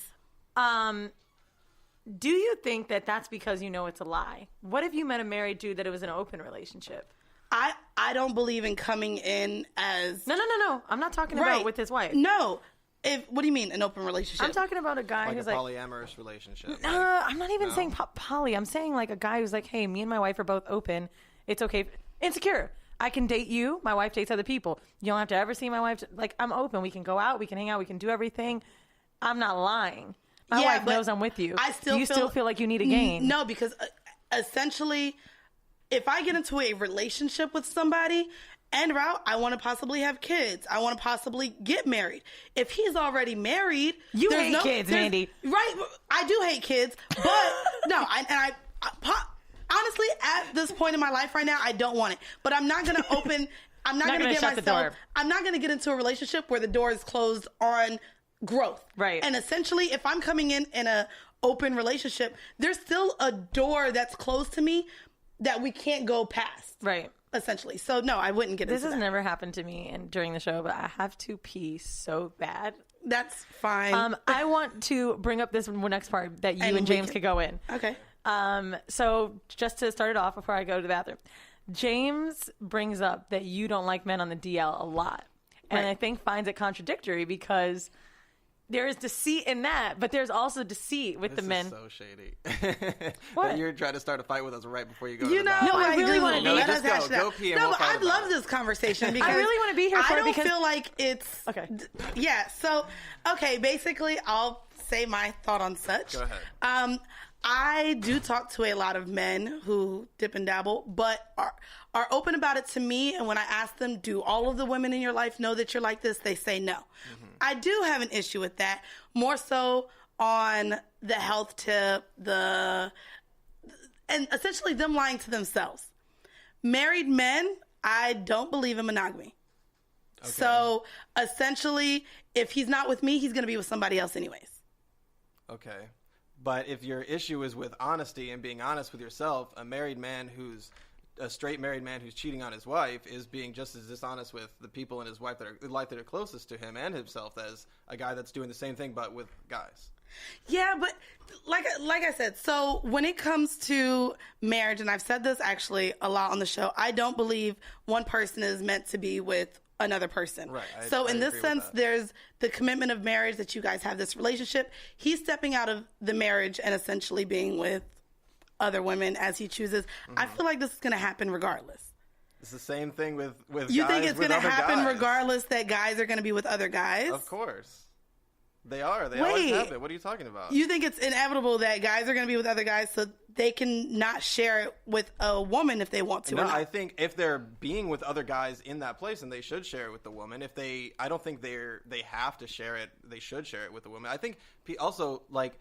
Speaker 1: Do you think that that's because you know it's a lie? What if you met a married dude that it was an open relationship?
Speaker 2: I don't believe in coming in as...
Speaker 1: No. I'm not talking about with his wife.
Speaker 2: No. What do you mean, an open relationship?
Speaker 1: I'm talking about a guy
Speaker 3: like
Speaker 1: who's
Speaker 3: a
Speaker 1: like...
Speaker 3: polyamorous relationship.
Speaker 1: I'm not even saying poly. I'm saying like a guy who's like, hey, me and my wife are both open. It's okay. Insecure. I can date you. My wife dates other people. You don't have to ever see my wife. Like, I'm open. We can go out. We can hang out. We can do everything. I'm not lying. My wife knows I'm with you. Do you still feel like you need a game?
Speaker 2: No, because essentially, if I get into a relationship with somebody, en route, I want to possibly have kids. I want to possibly get married. If he's already married,
Speaker 1: you hate kids, Mandy.
Speaker 2: Right? I do hate kids, but no. Honestly, at this point in my life right now, I don't want it. But I'm not going to open. I'm not going to get myself. I'm not going to get into a relationship where the door is closed on growth.
Speaker 1: Right.
Speaker 2: And essentially, if I'm coming in a open relationship, there's still a door that's closed to me that we can't go past.
Speaker 1: Right.
Speaker 2: Essentially. So no, I wouldn't get into that.
Speaker 1: This has never happened to me during the show, but I have to pee so bad.
Speaker 2: That's fine.
Speaker 1: I want to bring up this next part that you and James could go in.
Speaker 2: Okay.
Speaker 1: So just to start it off before I go to the bathroom, James brings up that you don't like men on the DL a lot. And I think finds it contradictory because there is deceit in that, but there's also deceit with the men.
Speaker 3: This is so shady. What? You're trying to start a fight with us right before you go to the
Speaker 1: bathroom. No, I really want to be
Speaker 3: here. Go pee and
Speaker 2: no,
Speaker 3: we'll
Speaker 2: but
Speaker 3: fight
Speaker 2: I'd love this conversation because
Speaker 1: I really want to be here for it because
Speaker 2: I don't feel like it's...
Speaker 1: Okay.
Speaker 2: Yeah, so, okay, basically, I'll say my thought on such.
Speaker 3: Go ahead.
Speaker 2: I do talk to a lot of men who dip and dabble, but are open about it to me. And when I ask them, do all of the women in your life know that you're like this? They say no. Mm-hmm. I do have an issue with that, more so on the health tip, and essentially them lying to themselves. Married men, I don't believe in monogamy. Okay. So essentially, if he's not with me, he's going to be with somebody else anyways.
Speaker 3: Okay. But if your issue is with honesty and being honest with yourself, a straight married man who's cheating on his wife is being just as dishonest with the people in his life that are closest to him and himself as a guy that's doing the same thing but with guys.
Speaker 2: Yeah, but like I said, so when it comes to marriage, and I've said this actually a lot on the show, I don't believe one person is meant to be with another person.
Speaker 3: Right.
Speaker 2: So in this sense, there's the commitment of marriage that you guys have this relationship. He's stepping out of the marriage and essentially being with other women as he chooses. Mm-hmm. I feel like this is going to happen regardless.
Speaker 3: It's the same thing with
Speaker 2: you
Speaker 3: guys
Speaker 2: think it's going to happen
Speaker 3: guys.
Speaker 2: Regardless that guys are going to be with other guys?
Speaker 3: Of course. They are. They always have it. What are you talking about?
Speaker 2: You think it's inevitable that guys are going to be with other guys so they can not share it with a woman if they want to?
Speaker 3: No, I think if they're being with other guys in that place, then they should share it with the woman. I don't think they have to share it. They should share it with the woman. I think also like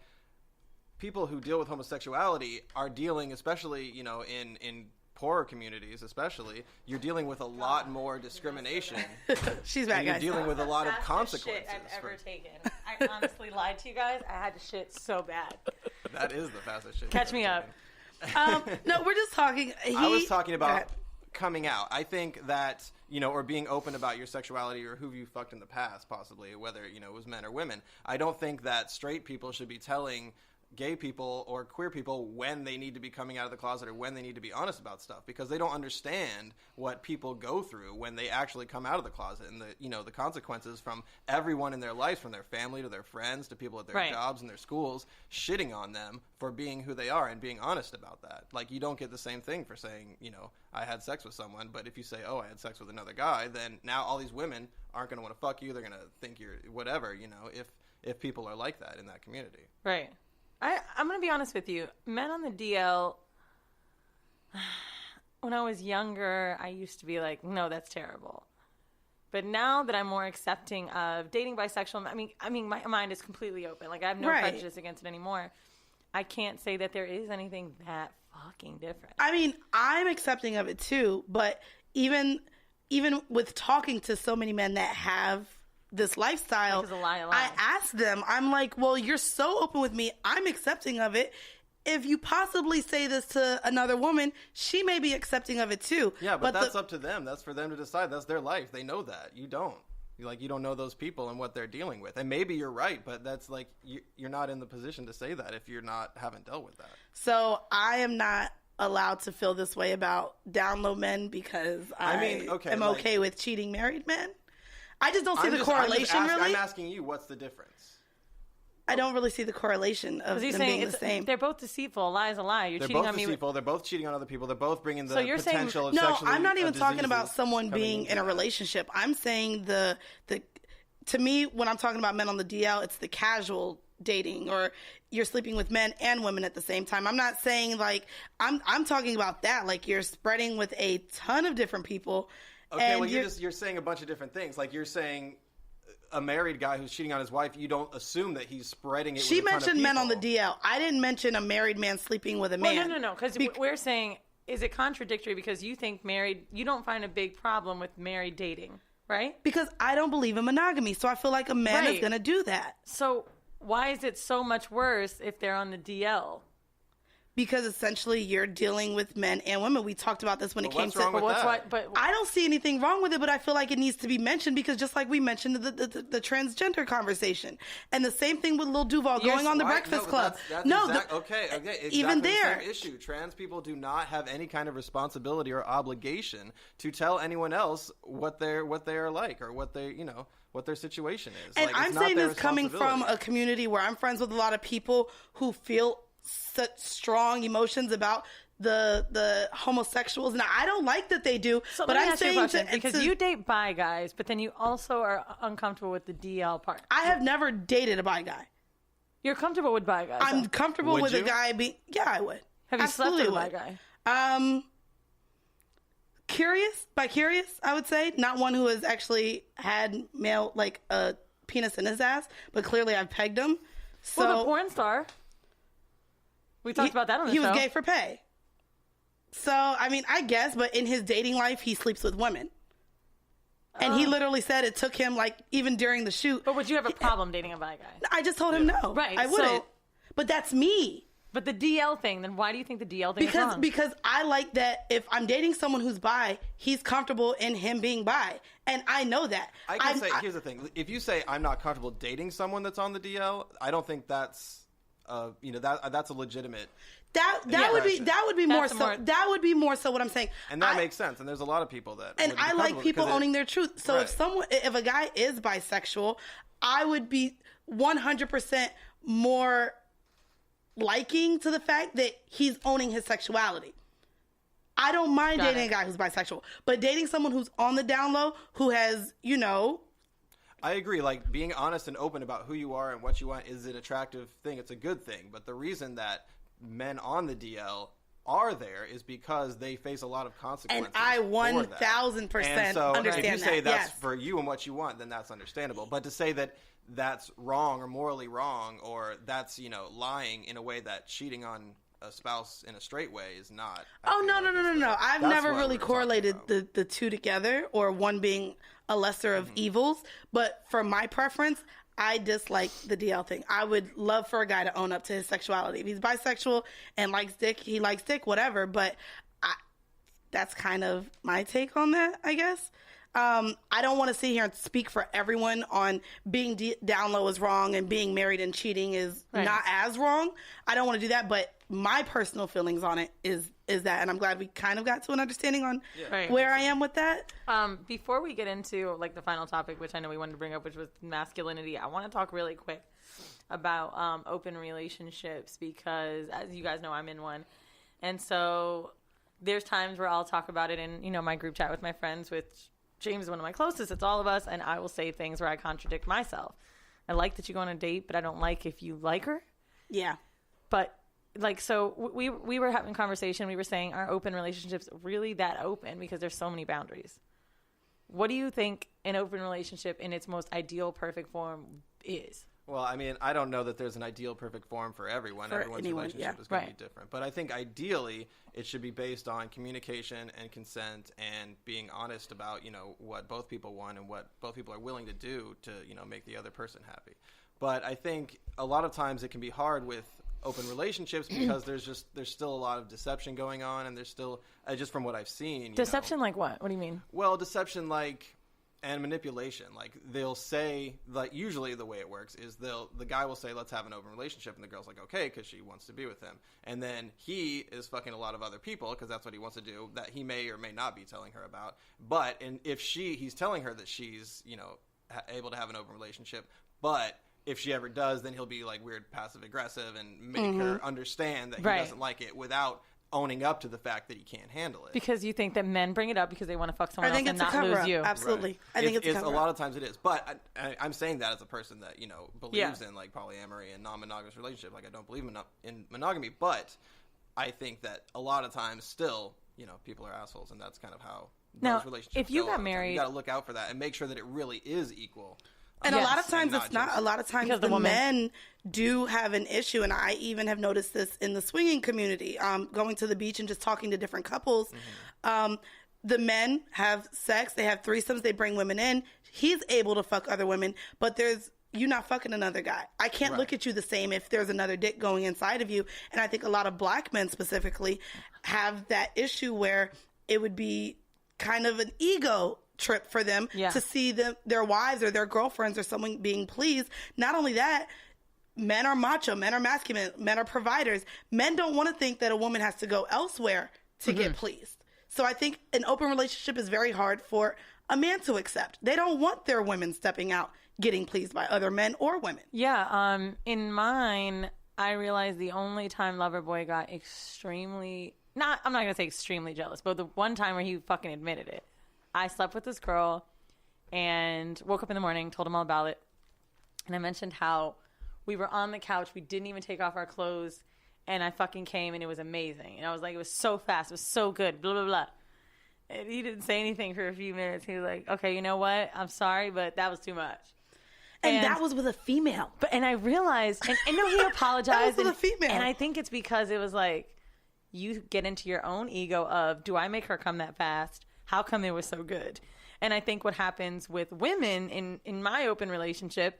Speaker 3: people who deal with homosexuality are dealing, especially in poorer communities, especially, you're dealing with a lot more discrimination.
Speaker 2: She's back,
Speaker 3: guys. You're dealing with a lot of consequences.
Speaker 1: That's the shit I've ever taken. I honestly lied to you guys. I had to shit so bad.
Speaker 3: That is the fastest shit.
Speaker 1: Catch me up.
Speaker 2: No, we're just talking.
Speaker 3: I was talking about coming out. I think that, or being open about your sexuality or who you fucked in the past, possibly, whether, it was men or women. I don't think that straight people should be telling gay people or queer people when they need to be coming out of the closet or when they need to be honest about stuff, because they don't understand what people go through when they actually come out of the closet, and the consequences from everyone in their lives, from their family to their friends to people at their jobs and their schools, shitting on them for being who they are and being honest about that. Like, you don't get the same thing for saying, I had sex with someone, but if you say, oh, I had sex with another guy, then now all these women aren't going to want to fuck you. They're going to think you're whatever, if people are like that in that community.
Speaker 1: Right. I'm going to be honest with you. Men on the DL, when I was younger, I used to be like, no, that's terrible. But now that I'm more accepting of dating bisexual, I mean, my mind is completely open. Like, I have no prejudice against it anymore. I can't say that there is anything that fucking different.
Speaker 2: I mean, I'm accepting of it too, but even with talking to so many men that have this lifestyle, I asked them, I'm like, well, you're so open with me, I'm accepting of it. If you possibly say this to another woman, she may be accepting of it too.
Speaker 3: Yeah, but that's up to them. That's for them to decide. That's their life. They know that. You don't. Like, you don't know those people and what they're dealing with. And maybe you're right, but that's like, you're not in the position to say that if you're haven't dealt with that.
Speaker 2: So I am not allowed to feel this way about down low men because am okay with cheating married men. I just don't see the correlation, really.
Speaker 3: I'm asking you, what's the difference?
Speaker 2: I don't really see the correlation of them being the same.
Speaker 1: They're both deceitful. A lie is a lie. They're cheating on me.
Speaker 3: They're both cheating on other people. They're both bringing the potential of
Speaker 2: no,
Speaker 3: sexually
Speaker 2: I'm not even talking about someone being in a relationship. I'm saying to me, when I'm talking about men on the DL, it's the casual dating, or you're sleeping with men and women at the same time. I'm not saying like, I'm talking about that. Like, you're spreading with a ton of different people.
Speaker 3: Okay, well, you're saying a bunch of different things. Like, you're saying a married guy who's cheating on his wife, you don't assume that he's spreading it with a ton of people. She mentioned
Speaker 2: men on the DL. I didn't mention a married man sleeping with a man.
Speaker 1: Well, no, because we're saying, is it contradictory because you think you don't find a big problem with married dating, right?
Speaker 2: Because I don't believe in monogamy, so I feel like a man is going to do that.
Speaker 1: So why is it so much worse if they're on the DL?
Speaker 2: Because essentially you're dealing with men and women. We talked about this when it came to...
Speaker 1: But
Speaker 2: I don't see anything wrong with it, but I feel like it needs to be mentioned because just like we mentioned the transgender conversation. And the same thing with Lil Duval going on the Breakfast Club.
Speaker 3: Even there. The same issue. Trans people do not have any kind of responsibility or obligation to tell anyone else what they are like or what their situation is.
Speaker 2: And I'm saying this coming from a community where I'm friends with a lot of people who feel such strong emotions about the homosexuals, and I don't like that they do.
Speaker 1: So but I'm saying because you date bi guys, but then you also are uncomfortable with the DL part.
Speaker 2: I have never dated a bi guy.
Speaker 1: You're comfortable with bi guys.
Speaker 2: I'm comfortable with a guy being. Yeah, I would.
Speaker 1: Have you slept with a bi guy?
Speaker 2: Curious, I would say. Not one who has actually had male, like a penis in his ass, but clearly I've pegged him. So,
Speaker 1: well, the porn star. We talked about that on the show.
Speaker 2: He was gay for pay. So, I mean, I guess, but in his dating life, he sleeps with women. And he literally said it took him, like, even during the shoot.
Speaker 1: But would you have a problem dating a bi guy?
Speaker 2: I just told him no.
Speaker 1: Right.
Speaker 2: I wouldn't. But that's me.
Speaker 1: But the DL thing, then why do you think the DL thing is wrong?
Speaker 2: Because I like that if I'm dating someone who's bi, he's comfortable in him being bi. And I know that.
Speaker 3: Here's the thing. If you say I'm not comfortable dating someone that's on the DL, I don't think that's... that's a legitimate. That would be more so what I'm saying. And that makes sense. And there's a lot of people that.
Speaker 2: And I like people owning their truth. So if a guy is bisexual, I would be 100% more liking to the fact that he's owning his sexuality. I don't mind dating a guy who's bisexual, but dating someone who's on the down low, who has,
Speaker 3: I agree. Like, being honest and open about who you are and what you want is an attractive thing. It's a good thing. But the reason that men on the DL are there is because they face a lot of consequences.
Speaker 2: And I 1,000% understand that.
Speaker 3: If you say that's for you and what you want, then that's understandable. But to say that that's wrong or morally wrong, or that's, lying in a way that cheating on a spouse in a straight way is not.
Speaker 2: No. I've never really correlated the two together, or one being a lesser of evils. But for my preference, I dislike the DL thing. I would love for a guy to own up to his sexuality. If he's bisexual and likes dick, he likes dick, whatever. But that's kind of my take on that, I guess. I don't want to sit here and speak for everyone on being down low is wrong and being married and cheating is not as wrong. I don't want to do that, but my personal feelings on it is that, and I'm glad we kind of got to an understanding on where I am with that.
Speaker 1: Before we get into like the final topic, which I know we wanted to bring up, which was masculinity, I want to talk really quick about open relationships, because as you guys know, I'm in one, and so there's times where I'll talk about it in my group chat with my friends, which James is one of my closest. It's all of us, and I will say things where I contradict myself. I like that you go on a date, but I don't like if you like her.
Speaker 2: Yeah.
Speaker 1: But so we were having a conversation. We were saying, are open relationships really that open? Because there's so many boundaries. What do you think an open relationship in its most ideal, perfect form is?
Speaker 3: Well, I mean, I don't know that there's an ideal, perfect form for everyone. Everyone's relationship is going to be different. But I think ideally it should be based on communication and consent and being honest about, what both people want and what both people are willing to do to, make the other person happy. But I think a lot of times it can be hard with open relationships because there's still a lot of deception going on, and there's still, just from what I've seen.
Speaker 1: Deception like what? What do you mean?
Speaker 3: Well, deception like... And manipulation. Like, they'll say, like, usually the way it works is the guy will say, let's have an open relationship, and the girl's like, okay, because she wants to be with him. And then he is fucking a lot of other people, because that's what he wants to do, that he may or may not be telling her about. But if he's telling her that she's, you know, able to have an open relationship, but if she ever does, then he'll be, like, weird passive-aggressive and make her understand that he doesn't like it without owning up to the fact that he can't handle it.
Speaker 1: Because you think that men bring it up because they want to fuck someone else and not lose you.
Speaker 2: Absolutely.
Speaker 3: Right.
Speaker 2: I think it's
Speaker 3: a lot of times it is. But I'm saying that as a person that, you know, believes in, like, polyamory and non-monogamous relationship. Like, I don't believe in monogamy, but I think that a lot of times still, you know, people are assholes, and that's kind of how those relationships
Speaker 1: if you
Speaker 3: go
Speaker 1: got married...
Speaker 3: You got to look out for that and make sure that it really is equal.
Speaker 2: And a lot of times it's not. A lot of times the men do have an issue, and I even have noticed this in the swinging community. Going to the beach and just talking to different couples. The men have sex. They have threesomes. They bring women in. He's able to fuck other women, but you're not fucking another guy. I can't look at you the same if there's another dick going inside of you. And I think a lot of black men specifically have that issue where it would be kind of an ego trip for them to see their wives or their girlfriends or someone being pleased. Not only that, men are macho, men are masculine, men are providers. Men don't want to think that a woman has to go elsewhere to get pleased. So I think an open relationship is very hard for a man to accept. They don't want their women stepping out, getting pleased by other men or women.
Speaker 1: Yeah. In mine, I realized the only time Loverboy got extremely, I'm not going to say extremely jealous, but the one time where he fucking admitted it. I slept with this girl and woke up in the morning, told him all about it. And I mentioned how we were on the couch. We didn't even take off our clothes. And I fucking came and it was amazing. And I was like, it was so fast. It was so good. Blah, blah, blah. And he didn't say anything for a few minutes. He was like, okay, you know what? I'm sorry, but that was too much.
Speaker 2: And that was with a female.
Speaker 1: And I realized, and no, he apologized.
Speaker 2: That was with a female.
Speaker 1: And I think it's because it was like, you get into your own ego of, do I make her come that fast? How come it was so good? And I think what happens with women in my open relationship,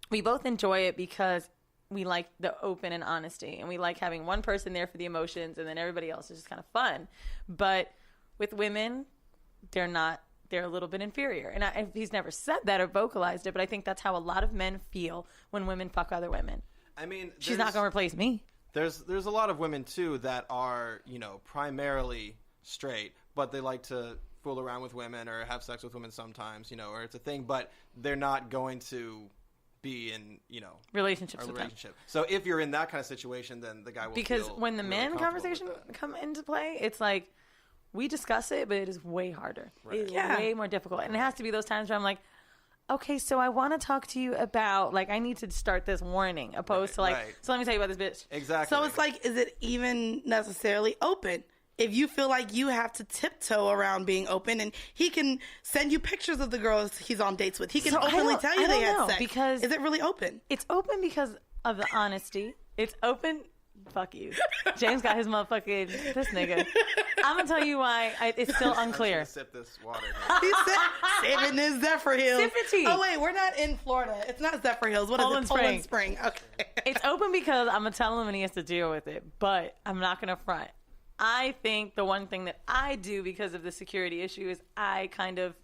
Speaker 1: we both enjoy it because we like the open and honesty. And we like having one person there for the emotions and then everybody else is just kind of fun. But with women, they're a little bit inferior. And he's never said that or vocalized it, but I think that's how a lot of men feel when women fuck other women.
Speaker 3: I mean,
Speaker 1: she's not going to replace me.
Speaker 3: There's a lot of women, too, that are, you know, primarily straight, but they like to fool around with women or have sex with women sometimes, you know, or it's a thing, but they're not going to be in, you know,
Speaker 1: relationships with them.
Speaker 3: So if you're in that kind of situation, then the guy will
Speaker 1: because
Speaker 3: feel
Speaker 1: when the
Speaker 3: really
Speaker 1: man conversation come into play, it's like we discuss it, but it is way harder. Right. It's way more difficult. And it has to be those times where I'm like, okay, so I want to talk to you about, like, I need to start this warning, opposed to, like, so let me tell you about this bitch.
Speaker 3: Exactly.
Speaker 2: So it's like, is it even necessarily open? If you feel like you have to tiptoe around being open, and he can send you pictures of the girls he's on dates with. He can openly tell you they had sex. Because is it really open?
Speaker 1: It's open because of the honesty. It's open. Fuck you. James got his motherfucking, this nigga. I'm going to tell you why it's still unclear.
Speaker 3: Sip this water.
Speaker 2: He's sipping this Zephyr Hills.
Speaker 1: Sip it tea.
Speaker 2: Oh, wait, we're not in Florida. It's not Zephyr Hills. What is it? Poland Spring. Okay.
Speaker 1: It's open because I'm going to tell him and he has to deal with it, but I'm not going to front. I think the one thing that I do because of the security issue is I kind of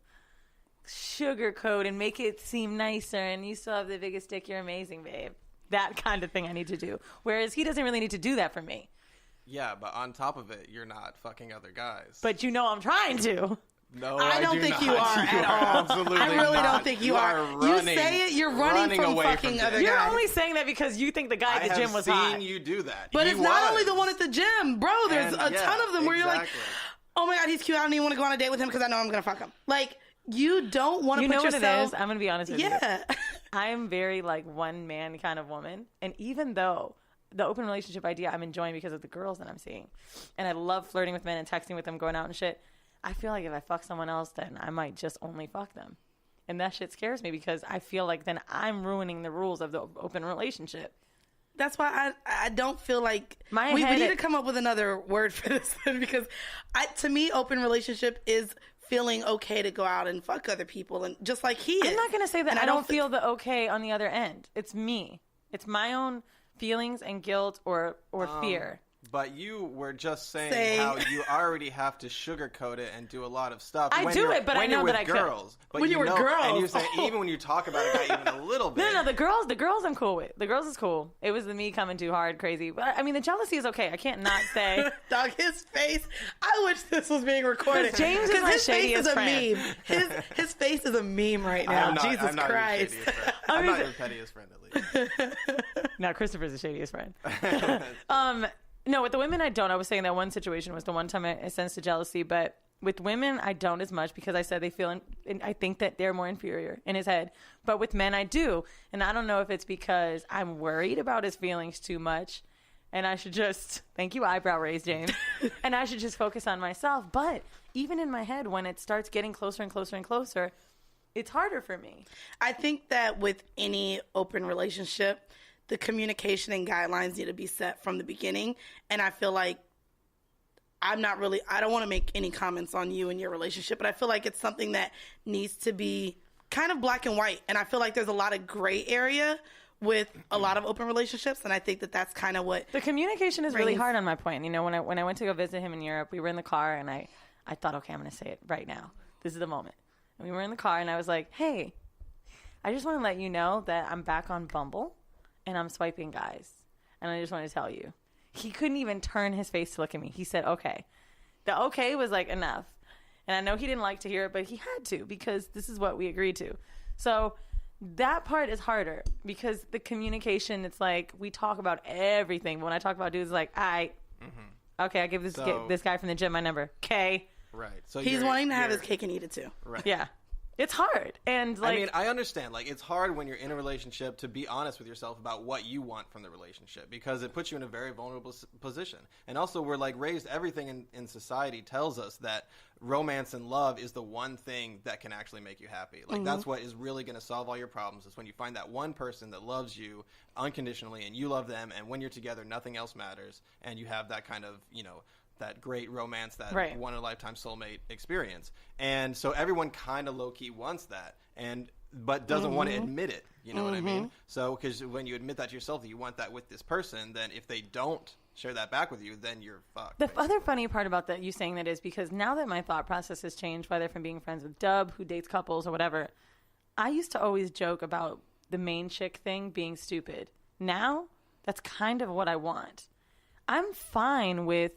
Speaker 1: sugarcoat and make it seem nicer, and you still have the biggest dick, you're amazing, babe. That kind of thing I need to do. Whereas he doesn't really need to do that for me.
Speaker 3: Yeah, but on top of it, you're not fucking other guys.
Speaker 1: But you know I'm trying to.
Speaker 3: No,
Speaker 2: I don't think you are at all.
Speaker 3: Absolutely
Speaker 2: I really
Speaker 3: not.
Speaker 2: don't think you are. You say it, you're running from fucking other guys.
Speaker 1: You're only saying that because you think the guy at the gym was hot.
Speaker 3: I have seen you do that.
Speaker 2: But it's not only the one at the gym. Bro, there's a ton of them where you're like, oh my God, he's cute. I don't even want to go on a date with him because I know I'm going to fuck him. Like, you don't want to put yourself...
Speaker 1: You know what it is? I'm going to be honest with you.
Speaker 2: Yeah.
Speaker 1: I'm very, like, one-man kind of woman. And even though the open relationship idea I'm enjoying because of the girls that I'm seeing, and I love flirting with men and texting with them, going out and shit, I feel like if I fuck someone else, then I might just only fuck them. And that shit scares me because I feel like then I'm ruining the rules of the open relationship.
Speaker 2: That's why I don't feel like... We need to come up with another word for this one because to me, open relationship is feeling okay to go out and fuck other people, and just like he is.
Speaker 1: I'm not going to say that and I don't feel the okay on the other end. It's me. It's my own feelings and guilt or fear.
Speaker 3: but you were just saying how you already have to sugarcoat it and do a lot of stuff.
Speaker 1: I do it, but I know that I could.
Speaker 3: But
Speaker 2: when you were girls.
Speaker 3: And you say, even when you talk about it, even a little bit.
Speaker 1: No, the girls I'm cool with. The girls is cool. It was the me coming too hard, crazy. But I mean, the jealousy is okay. I can't not say.
Speaker 2: Dog, his face. I wish this was being recorded.
Speaker 1: James is my
Speaker 2: his face is a
Speaker 1: friend.
Speaker 2: meme. His face is a meme right now. Jesus
Speaker 3: I'm not
Speaker 2: Christ.
Speaker 3: Your shadiest friend. I'm not your pettiest friend, at least.
Speaker 1: No, Christopher's the shadiest friend. No, with the women, I don't. I was saying that one situation was the one time I sensed the jealousy, but with women, I don't as much because I said they feel, and I think that they're more inferior in his head. But with men, I do. And I don't know if it's because I'm worried about his feelings too much. And I should just, thank you, eyebrow raise, James. And I should just focus on myself. But even in my head, when it starts getting closer and closer and closer, it's harder for me.
Speaker 2: I think that with any open relationship, the communication and guidelines need to be set from the beginning. And I feel like I don't want to make any comments on you and your relationship, but I feel like it's something that needs to be kind of black and white. And I feel like there's a lot of gray area with a lot of open relationships. And I think that that's kind of what
Speaker 1: the communication is really hard on my point. You know, when I went to go visit him in Europe, we were in the car and I thought, okay, I'm going to say it right now. This is the moment. And we were in the car and I was like, hey, I just want to let you know that I'm back on Bumble and I'm swiping guys. And I just want to tell you. He couldn't even turn his face to look at me. He said, okay. The okay was like enough. And I know he didn't like to hear it, but he had to because this is what we agreed to. So that part is harder because the communication, it's like we talk about everything. But when I talk about dudes, it's like, okay, I give this guy from the gym my number. Okay.
Speaker 3: Right. So
Speaker 2: he's wanting to have his cake and eat it too.
Speaker 3: Right.
Speaker 1: Yeah. It's hard. And like,
Speaker 3: I mean, I understand. Like, it's hard when you're in a relationship to be honest with yourself about what you want from the relationship because it puts you in a very vulnerable position. And also, we're like raised, everything in society tells us that romance and love is the one thing that can actually make you happy. Like, that's what is really going to solve all your problems is when you find that one person that loves you unconditionally and you love them. And when you're together, nothing else matters. And you have that kind of, you know, that great romance, that one-in-a-lifetime soulmate experience. And so everyone kind of low-key wants that, but doesn't want to admit it. You know what I mean? So because when you admit that to yourself that you want that with this person, then if they don't share that back with you, then you're fucked.
Speaker 1: The other funny part about that, you saying that is because now that my thought process has changed, whether from being friends with Dub, who dates couples or whatever, I used to always joke about the main chick thing being stupid. Now, that's kind of what I want. I'm fine with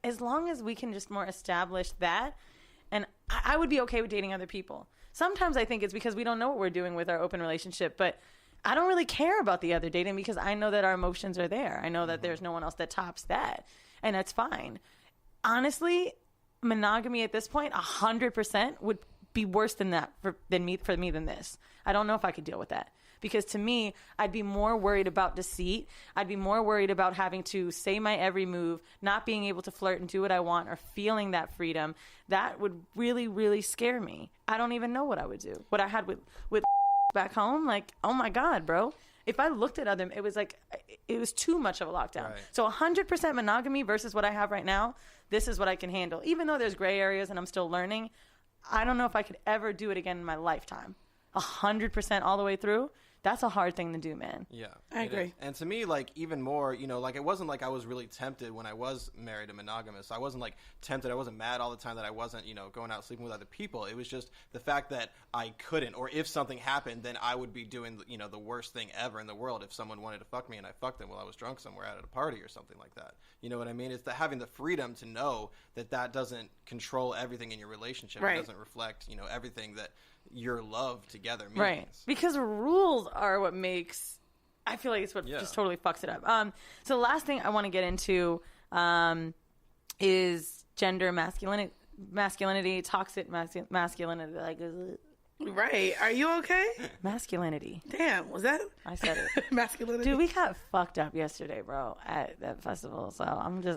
Speaker 1: as long as we can just more establish that, and I would be okay with dating other people. Sometimes I think it's because we don't know what we're doing with our open relationship, but I don't really care about the other dating because I know that our emotions are there. I know that there's no one else that tops that, and that's fine. Honestly, monogamy at this point, 100% would be worse than that for me than this. I don't know if I could deal with that. Because to me, I'd be more worried about deceit. I'd be more worried about having to say my every move, not being able to flirt and do what I want or feeling that freedom. That would really, really scare me. I don't even know what I would do. What I had with back home, like, oh my God, bro. If I looked at other, it was too much of a lockdown. Right. So 100% monogamy versus what I have right now, this is what I can handle. Even though there's gray areas and I'm still learning, I don't know if I could ever do it again in my lifetime. 100% all the way through. That's a hard thing to do, man.
Speaker 3: Yeah,
Speaker 2: I agree.
Speaker 3: And to me, like, even more, you know, like, it wasn't like I was really tempted when I was married and monogamous. I wasn't, like, tempted. I wasn't mad all the time that I wasn't, you know, going out sleeping with other people. It was just the fact that I couldn't, or if something happened, then I would be doing, you know, the worst thing ever in the world if someone wanted to fuck me and I fucked them while I was drunk somewhere out at a party or something like that. You know what I mean? It's having the freedom to know that doesn't control everything in your relationship. Right. It doesn't reflect, you know, everything that your love together means.
Speaker 1: Right. Because rules are what makes, I feel like it's what just totally fucks it up. So the last thing I want to get into is gender masculinity, toxic masculinity. Like,
Speaker 2: right. Are you okay?
Speaker 1: Masculinity.
Speaker 2: Damn, was that?
Speaker 1: I said it.
Speaker 2: Masculinity.
Speaker 1: Dude, we got fucked up yesterday, bro, at that festival. So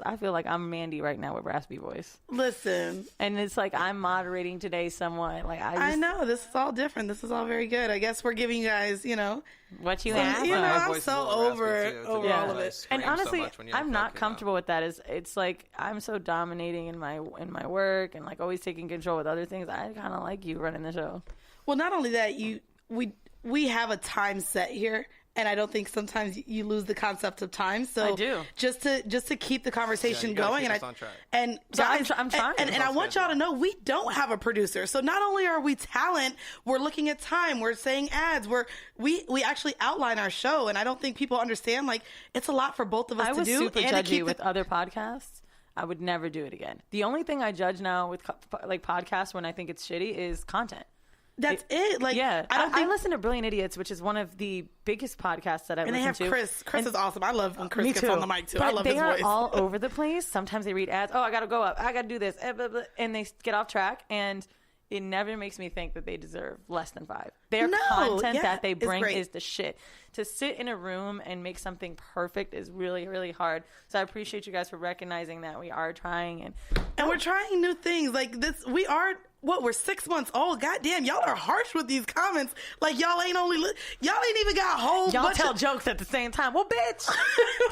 Speaker 1: I feel like I'm Mandy right now with raspy voice.
Speaker 2: Listen.
Speaker 1: And it's like I'm moderating today somewhat. Like I
Speaker 2: know, this is all different. This is all very good. I guess we're giving you guys, you know.
Speaker 1: What you have.
Speaker 2: You know, I'm so over all of it.
Speaker 1: And honestly, I'm not comfortable with that. It's like I'm so dominating in my work and like always taking control with other things. I kind of like you running the show.
Speaker 2: Well, not only that, we have a time set here, and I don't think sometimes you lose the concept of time. So
Speaker 1: I do.
Speaker 2: just to keep the conversation going,
Speaker 3: keep us on track.
Speaker 2: and
Speaker 1: So
Speaker 2: guys,
Speaker 1: I'm trying.
Speaker 2: and I want y'all to know we don't have a producer. So not only are we talent, we're looking at time, we're saying ads, we actually outline our show, and I don't think people understand, like, it's a lot for both of us
Speaker 1: I
Speaker 2: to
Speaker 1: was
Speaker 2: do.
Speaker 1: super
Speaker 2: and to
Speaker 1: judgy
Speaker 2: keep
Speaker 1: with other podcasts. I would never do it again. The only thing I judge now with like podcasts when I think it's shitty is content.
Speaker 2: That's it. Like,
Speaker 1: Yeah,
Speaker 2: I don't think.
Speaker 1: I listen to Brilliant Idiots, which is one of the biggest podcasts that I've
Speaker 2: And they have
Speaker 1: listened to.
Speaker 2: Chris. Chris is awesome. I love when Chris
Speaker 1: Me
Speaker 2: gets
Speaker 1: too.
Speaker 2: on the mic too.
Speaker 1: But
Speaker 2: I love
Speaker 1: they
Speaker 2: his
Speaker 1: are
Speaker 2: voice.
Speaker 1: all over the place. Sometimes they read ads. Oh, I got to go up. I got to do this. Blah, blah, and they get off track. And it never makes me think that they deserve less than 5. Their content that they bring is the shit. To sit in a room and make something perfect is really, really hard. So I appreciate you guys for recognizing that we are trying.
Speaker 2: And we're trying new things. Like this, we are, we're 6 months old. Goddamn, y'all are harsh with these comments. Like, y'all ain't even got a whole
Speaker 1: Y'all
Speaker 2: bunch
Speaker 1: tell
Speaker 2: of
Speaker 1: jokes at the same time. Well, bitch.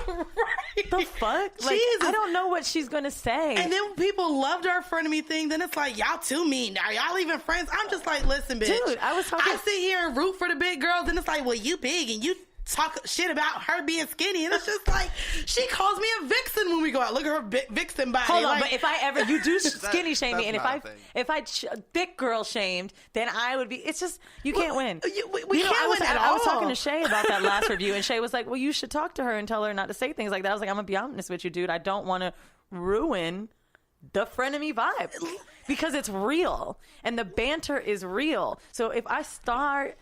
Speaker 2: right.
Speaker 1: The fuck? Like,
Speaker 2: Jesus.
Speaker 1: I don't know what she's going to say.
Speaker 2: And then people loved our frenemy thing. Then it's like, y'all too mean. Are y'all even friends? I'm just like, listen, bitch.
Speaker 1: Dude, I
Speaker 2: sit here and root for the big girls. And it's like, well, you big and you talk shit about her being skinny. And it's just like, she calls me a vixen when we go out. Look at her vixen body.
Speaker 1: Hold on,
Speaker 2: like,
Speaker 1: but if I ever, you do skinny shame me, and if I thick girl shamed, then I would be, it's just, you can't win.
Speaker 2: We can't win at all.
Speaker 1: I was talking to Shay about that last review, and Shay was like, well, you should talk to her and tell her not to say things like that. I was like, I'm going to be honest with you, dude. I don't want to ruin the frenemy vibe because it's real and the banter is real. So if I start,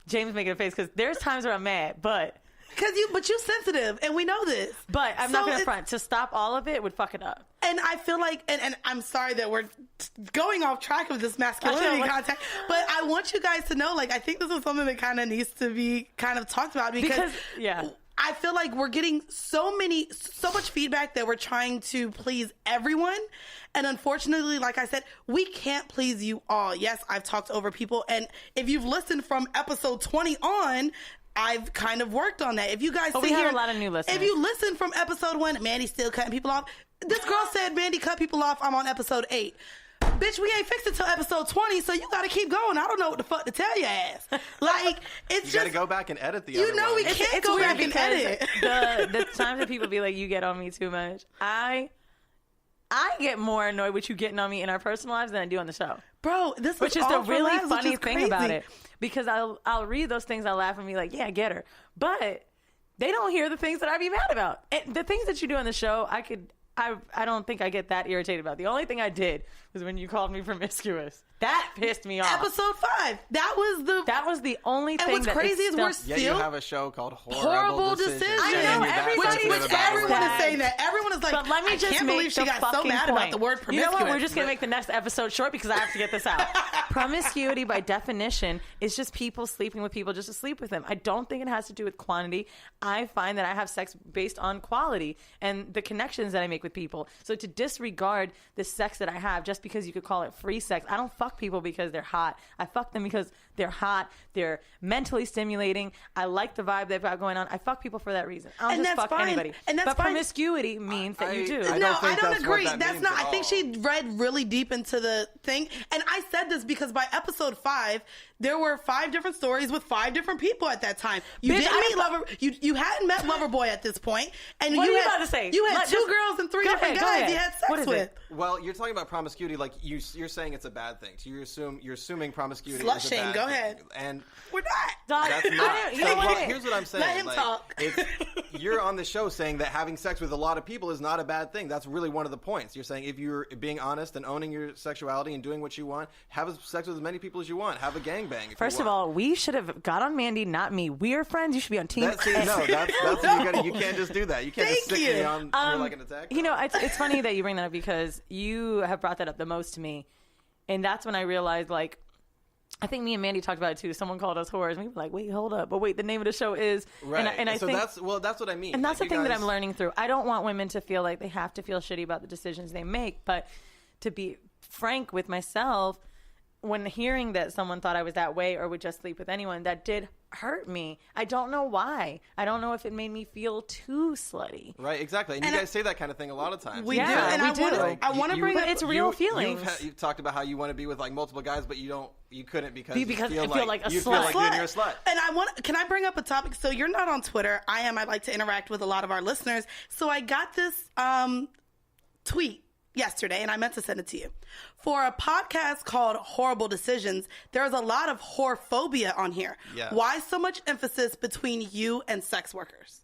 Speaker 1: James making a face because there's times where I'm mad, but
Speaker 2: you sensitive, and we know this.
Speaker 1: But I'm not gonna front. To stop all of it would fuck it up.
Speaker 2: And I feel like, and I'm sorry that we're going off track of this masculinity content, but I want you guys to know, like, I think this is something that kind of needs to be kind of talked about because I feel like we're getting so much feedback that we're trying to please everyone. And unfortunately, like I said, we can't please you all. Yes, I've talked over people. And if you've listened from episode 20 on, I've kind of worked on that. If you guys
Speaker 1: we have a lot of new listeners.
Speaker 2: If you listen from episode 1, Mandy's still cutting people off. This girl said Mandy cut people off. I'm on episode 8. Bitch, we ain't fixed it till episode 20, so you gotta keep going. I don't know what the fuck to tell your ass. Like, it's
Speaker 3: you gotta go back and edit the
Speaker 2: you
Speaker 3: other
Speaker 2: know
Speaker 3: one.
Speaker 2: we can't go back and edit.
Speaker 1: The times that people be like, you get on me too much, I get more annoyed with you getting on me in our personal lives than I do on the show.
Speaker 2: Bro,
Speaker 1: which is the really funny thing about it. Because I'll read those things, I'll laugh and be like, yeah, I get her. But they don't hear the things that I be mad about. And the things that you do on the show, I don't think I get that irritated about. The only thing I did was when you called me promiscuous. That pissed me off.
Speaker 2: Episode 5. That was the
Speaker 1: only thing.
Speaker 2: And what's crazy is we're still
Speaker 3: you have a show called
Speaker 2: Horrible Decisions.
Speaker 1: I know
Speaker 2: everyone is saying that. Everyone is like,
Speaker 1: but let me just
Speaker 2: can't believe she got so mad about the word promiscuous.
Speaker 1: You know what? We're just gonna make the next episode short because I have to get this out. Promiscuity, by definition, is just people sleeping with people just to sleep with them. I don't think it has to do with quantity. I find that I have sex based on quality and the connections that I make with people. So to disregard the sex that I have just because you could call it free sex, I don't fuck people because they're hot. I fuck them because they're hot. They're mentally stimulating. I like the vibe they've got going on. I fuck people for that reason. I don't just fuck anybody.
Speaker 2: And that's
Speaker 1: but
Speaker 2: fine.
Speaker 1: Promiscuity means that you do.
Speaker 2: I don't agree. That's not. I think she read really deep into the thing. And I said this because by episode 5, there were 5 different stories with 5 different people at that time. You hadn't met Loverboy at this point, and
Speaker 1: what
Speaker 2: you
Speaker 1: are you
Speaker 2: had,
Speaker 1: about to say?
Speaker 2: You had 2 girls and 3 different guys you had sex with.
Speaker 3: Well, you're talking about promiscuity, like you're saying it's a bad thing. So you're assuming promiscuity
Speaker 2: Slut
Speaker 3: is a
Speaker 2: shame.
Speaker 3: bad
Speaker 2: Go
Speaker 3: thing.
Speaker 2: ahead.
Speaker 3: And
Speaker 2: we're not.
Speaker 3: That's not. Well, here's what I'm saying.
Speaker 2: Let him talk.
Speaker 3: You're on the show saying that having sex with a lot of people is not a bad thing. That's really one of the points. You're saying if you're being honest and owning your sexuality and doing what you want, have sex with as many people as you want. Have a gangbang.
Speaker 1: First of all, we should have got on Mandy, not me. We're friends. You should be on team.
Speaker 3: That's you can't just do that. You can't just stick me on her like an attack.
Speaker 1: You know, it's funny that you bring that up because you have brought that up the most to me, and that's when I realized, like, I think me and Mandy talked about it too. Someone called us whores, and we were like, "Wait, hold up!" But wait, the name of the show is
Speaker 3: right.
Speaker 1: And I think
Speaker 3: that's what I mean.
Speaker 1: And that's the thing that I'm learning through. I don't want women to feel like they have to feel shitty about the decisions they make, but to be frank with myself, when hearing that someone thought I was that way or would just sleep with anyone, that did hurt me. I don't know why. I don't know if it made me feel too slutty.
Speaker 3: Right, exactly. And you guys say that kind of thing a lot of times.
Speaker 2: We do. And I want to bring
Speaker 1: up... But it's real feelings.
Speaker 3: You've talked about how you want to be with like multiple guys, but you couldn't because
Speaker 1: I
Speaker 3: you
Speaker 1: feel like a
Speaker 3: you
Speaker 1: slut.
Speaker 3: feel like you're a slut.
Speaker 2: And can I bring up a topic? So you're not on Twitter. I like to interact with a lot of our listeners. So I got this tweet yesterday, and I meant to send it to you. For a podcast called Whoreable Decisions, there's a lot of whorephobia on here.
Speaker 3: Yeah.
Speaker 2: Why so much emphasis between you and sex workers?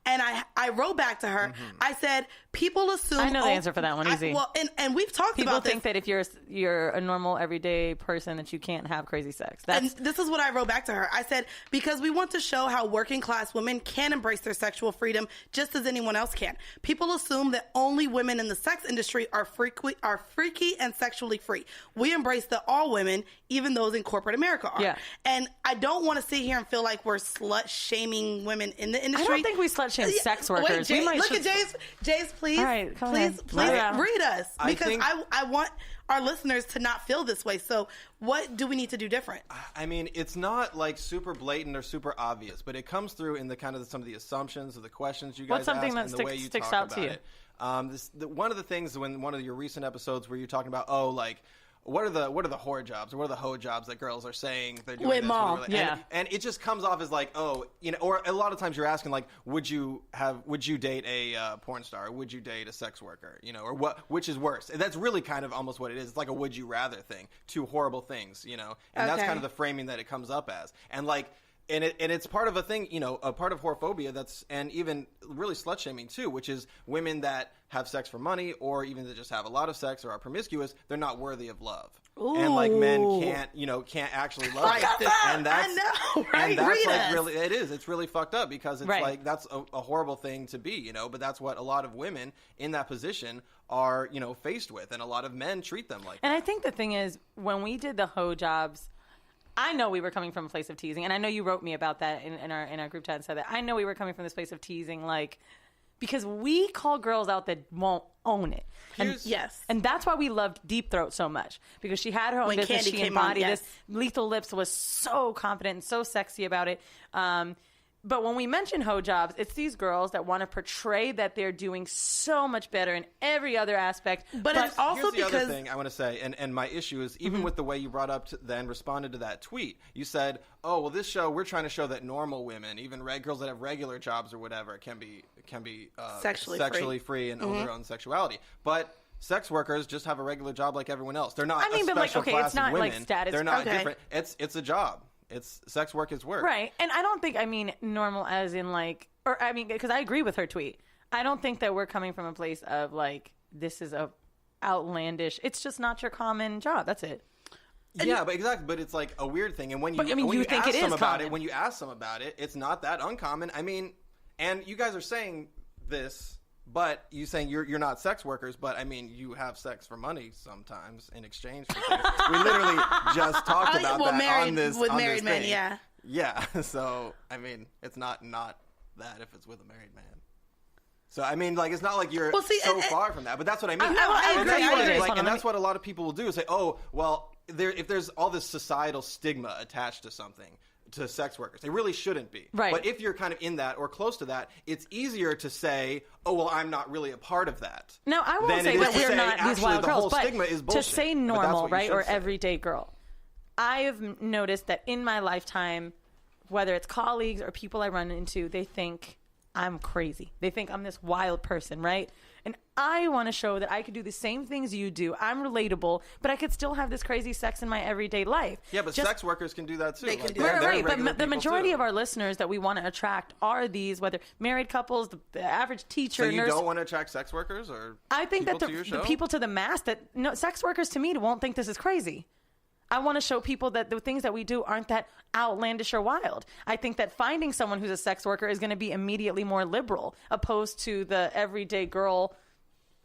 Speaker 2: And I wrote back to her.
Speaker 3: Mm-hmm.
Speaker 2: I said, people assume...
Speaker 1: I know the answer for that one, easy.
Speaker 2: And we've talked
Speaker 1: people
Speaker 2: about this.
Speaker 1: People think that if you're a normal, everyday person, that you can't have crazy sex.
Speaker 2: And this is what I wrote back to her. I said, because we want to show how working class women can embrace their sexual freedom just as anyone else can. People assume that only women in the sex industry are freaky and sexually free. We embrace that all women, even those in corporate America are.
Speaker 1: Yeah.
Speaker 2: And I don't want to sit here and feel like we're slut-shaming women in the industry.
Speaker 1: I don't think we slut-shame sex workers.
Speaker 2: Wait, look at Jace, please.
Speaker 1: All right,
Speaker 2: please read us. Because I want our listeners to not feel this way. So what do we need to do different?
Speaker 3: I mean, it's not like super blatant or super obvious, but it comes through in the kind of some of the assumptions of the questions you guys
Speaker 1: What's something
Speaker 3: ask
Speaker 1: that
Speaker 3: and the way you
Speaker 1: sticks
Speaker 3: talk
Speaker 1: out to
Speaker 3: about
Speaker 1: you?
Speaker 3: it. One of the things when one of your recent episodes where you're talking about, what are the whore jobs or what are the hoe jobs that girls are saying they're doing?
Speaker 2: With mom,
Speaker 1: yeah.
Speaker 3: And it just comes off as like, or a lot of times you're asking like, would you date a porn star? Or would you date a sex worker? Or which is worse? And that's really kind of almost what it is. It's like a would you rather thing. Two horrible things, and that's kind of the framing that it comes up as. And like, and it's part of a thing, a part of whorephobia and even really slut shaming too, which is women that have sex for money or even that just have a lot of sex or are promiscuous, they're not worthy of love. Ooh. And like men can't actually love
Speaker 2: it. And that's, I know, right?
Speaker 3: And that's like really, it's really fucked up because it's like, that's a horrible thing to be, but that's what a lot of women in that position are, faced with. And a lot of men treat them like that.
Speaker 1: And I think the thing is, when we did the hoe jobs, I know we were coming from a place of teasing, and I know you wrote me about that in our group chat and said that. I know we were coming from this place of teasing, like, because we call girls out that won't own it. And that's why we loved Deep Throat so much, because she had her own business, she embodied this. Lethal Lips was so confident and so sexy about it. But when we mention hoe jobs, it's these girls that want to portray that they're doing so much better in every other aspect.
Speaker 2: But it's also
Speaker 3: here's the other thing I want to say, and my issue is even with the way you brought up then responded to that tweet. You said, "Oh, well, this show we're trying to show that normal women, even girls that have regular jobs or whatever, can be sexually free and own their own sexuality." But sex workers just have a regular job like everyone else. They're not a special class
Speaker 1: it's not
Speaker 3: of women.
Speaker 1: like status.
Speaker 3: They're not different. It's a job. It's sex work is work.
Speaker 1: Right. And I don't think I mean normal as in like, or I mean, because I agree with her tweet. I don't think that we're coming from a place of like, this is a outlandish, it's just not your common job. That's it.
Speaker 3: Yeah, but exactly. But it's like a weird thing. And when you,
Speaker 1: you think it is common.
Speaker 3: When you ask them about it, it's not that uncommon. I mean, and you guys are saying this, but you saying you're not sex workers, but I mean, you have sex for money sometimes in exchange for things. We literally just talked about that on this
Speaker 2: married men,
Speaker 3: thing.
Speaker 2: yeah.
Speaker 3: Yeah. So, I mean, it's not that if it's with a married man. So, I mean, like, it's not like you're far from that, but that's what I mean.
Speaker 2: I agree.
Speaker 3: And that's what a lot of people will do is say, oh, well, if there's all this societal stigma attached to something, to sex workers. They really shouldn't be.
Speaker 1: Right.
Speaker 3: But if you're kind of in that or close to that, it's easier to say, oh, well, I'm not really a part of that.
Speaker 1: Now, I won't say that we're not these wild girls, but to say normal, right, or everyday girl, I have noticed that in my lifetime, whether it's colleagues or people I run into, they think I'm crazy. They think I'm this wild person, right? And I want to show that I could do the same things you do. I'm relatable, but I could still have this crazy sex in my everyday life.
Speaker 3: Yeah, but sex workers can do that too.
Speaker 2: They can do that.
Speaker 1: Right. But the majority of our listeners that we want to attract are these, whether married couples, the average teacher,
Speaker 3: so you
Speaker 1: nurse.
Speaker 3: don't want to attract sex workers or
Speaker 1: I think that
Speaker 3: people
Speaker 1: the people to the mass sex workers to me won't think this is crazy. I want to show people that the things that we do aren't that outlandish or wild. I think that finding someone who's a sex worker is going to be immediately more liberal, opposed to the everyday girl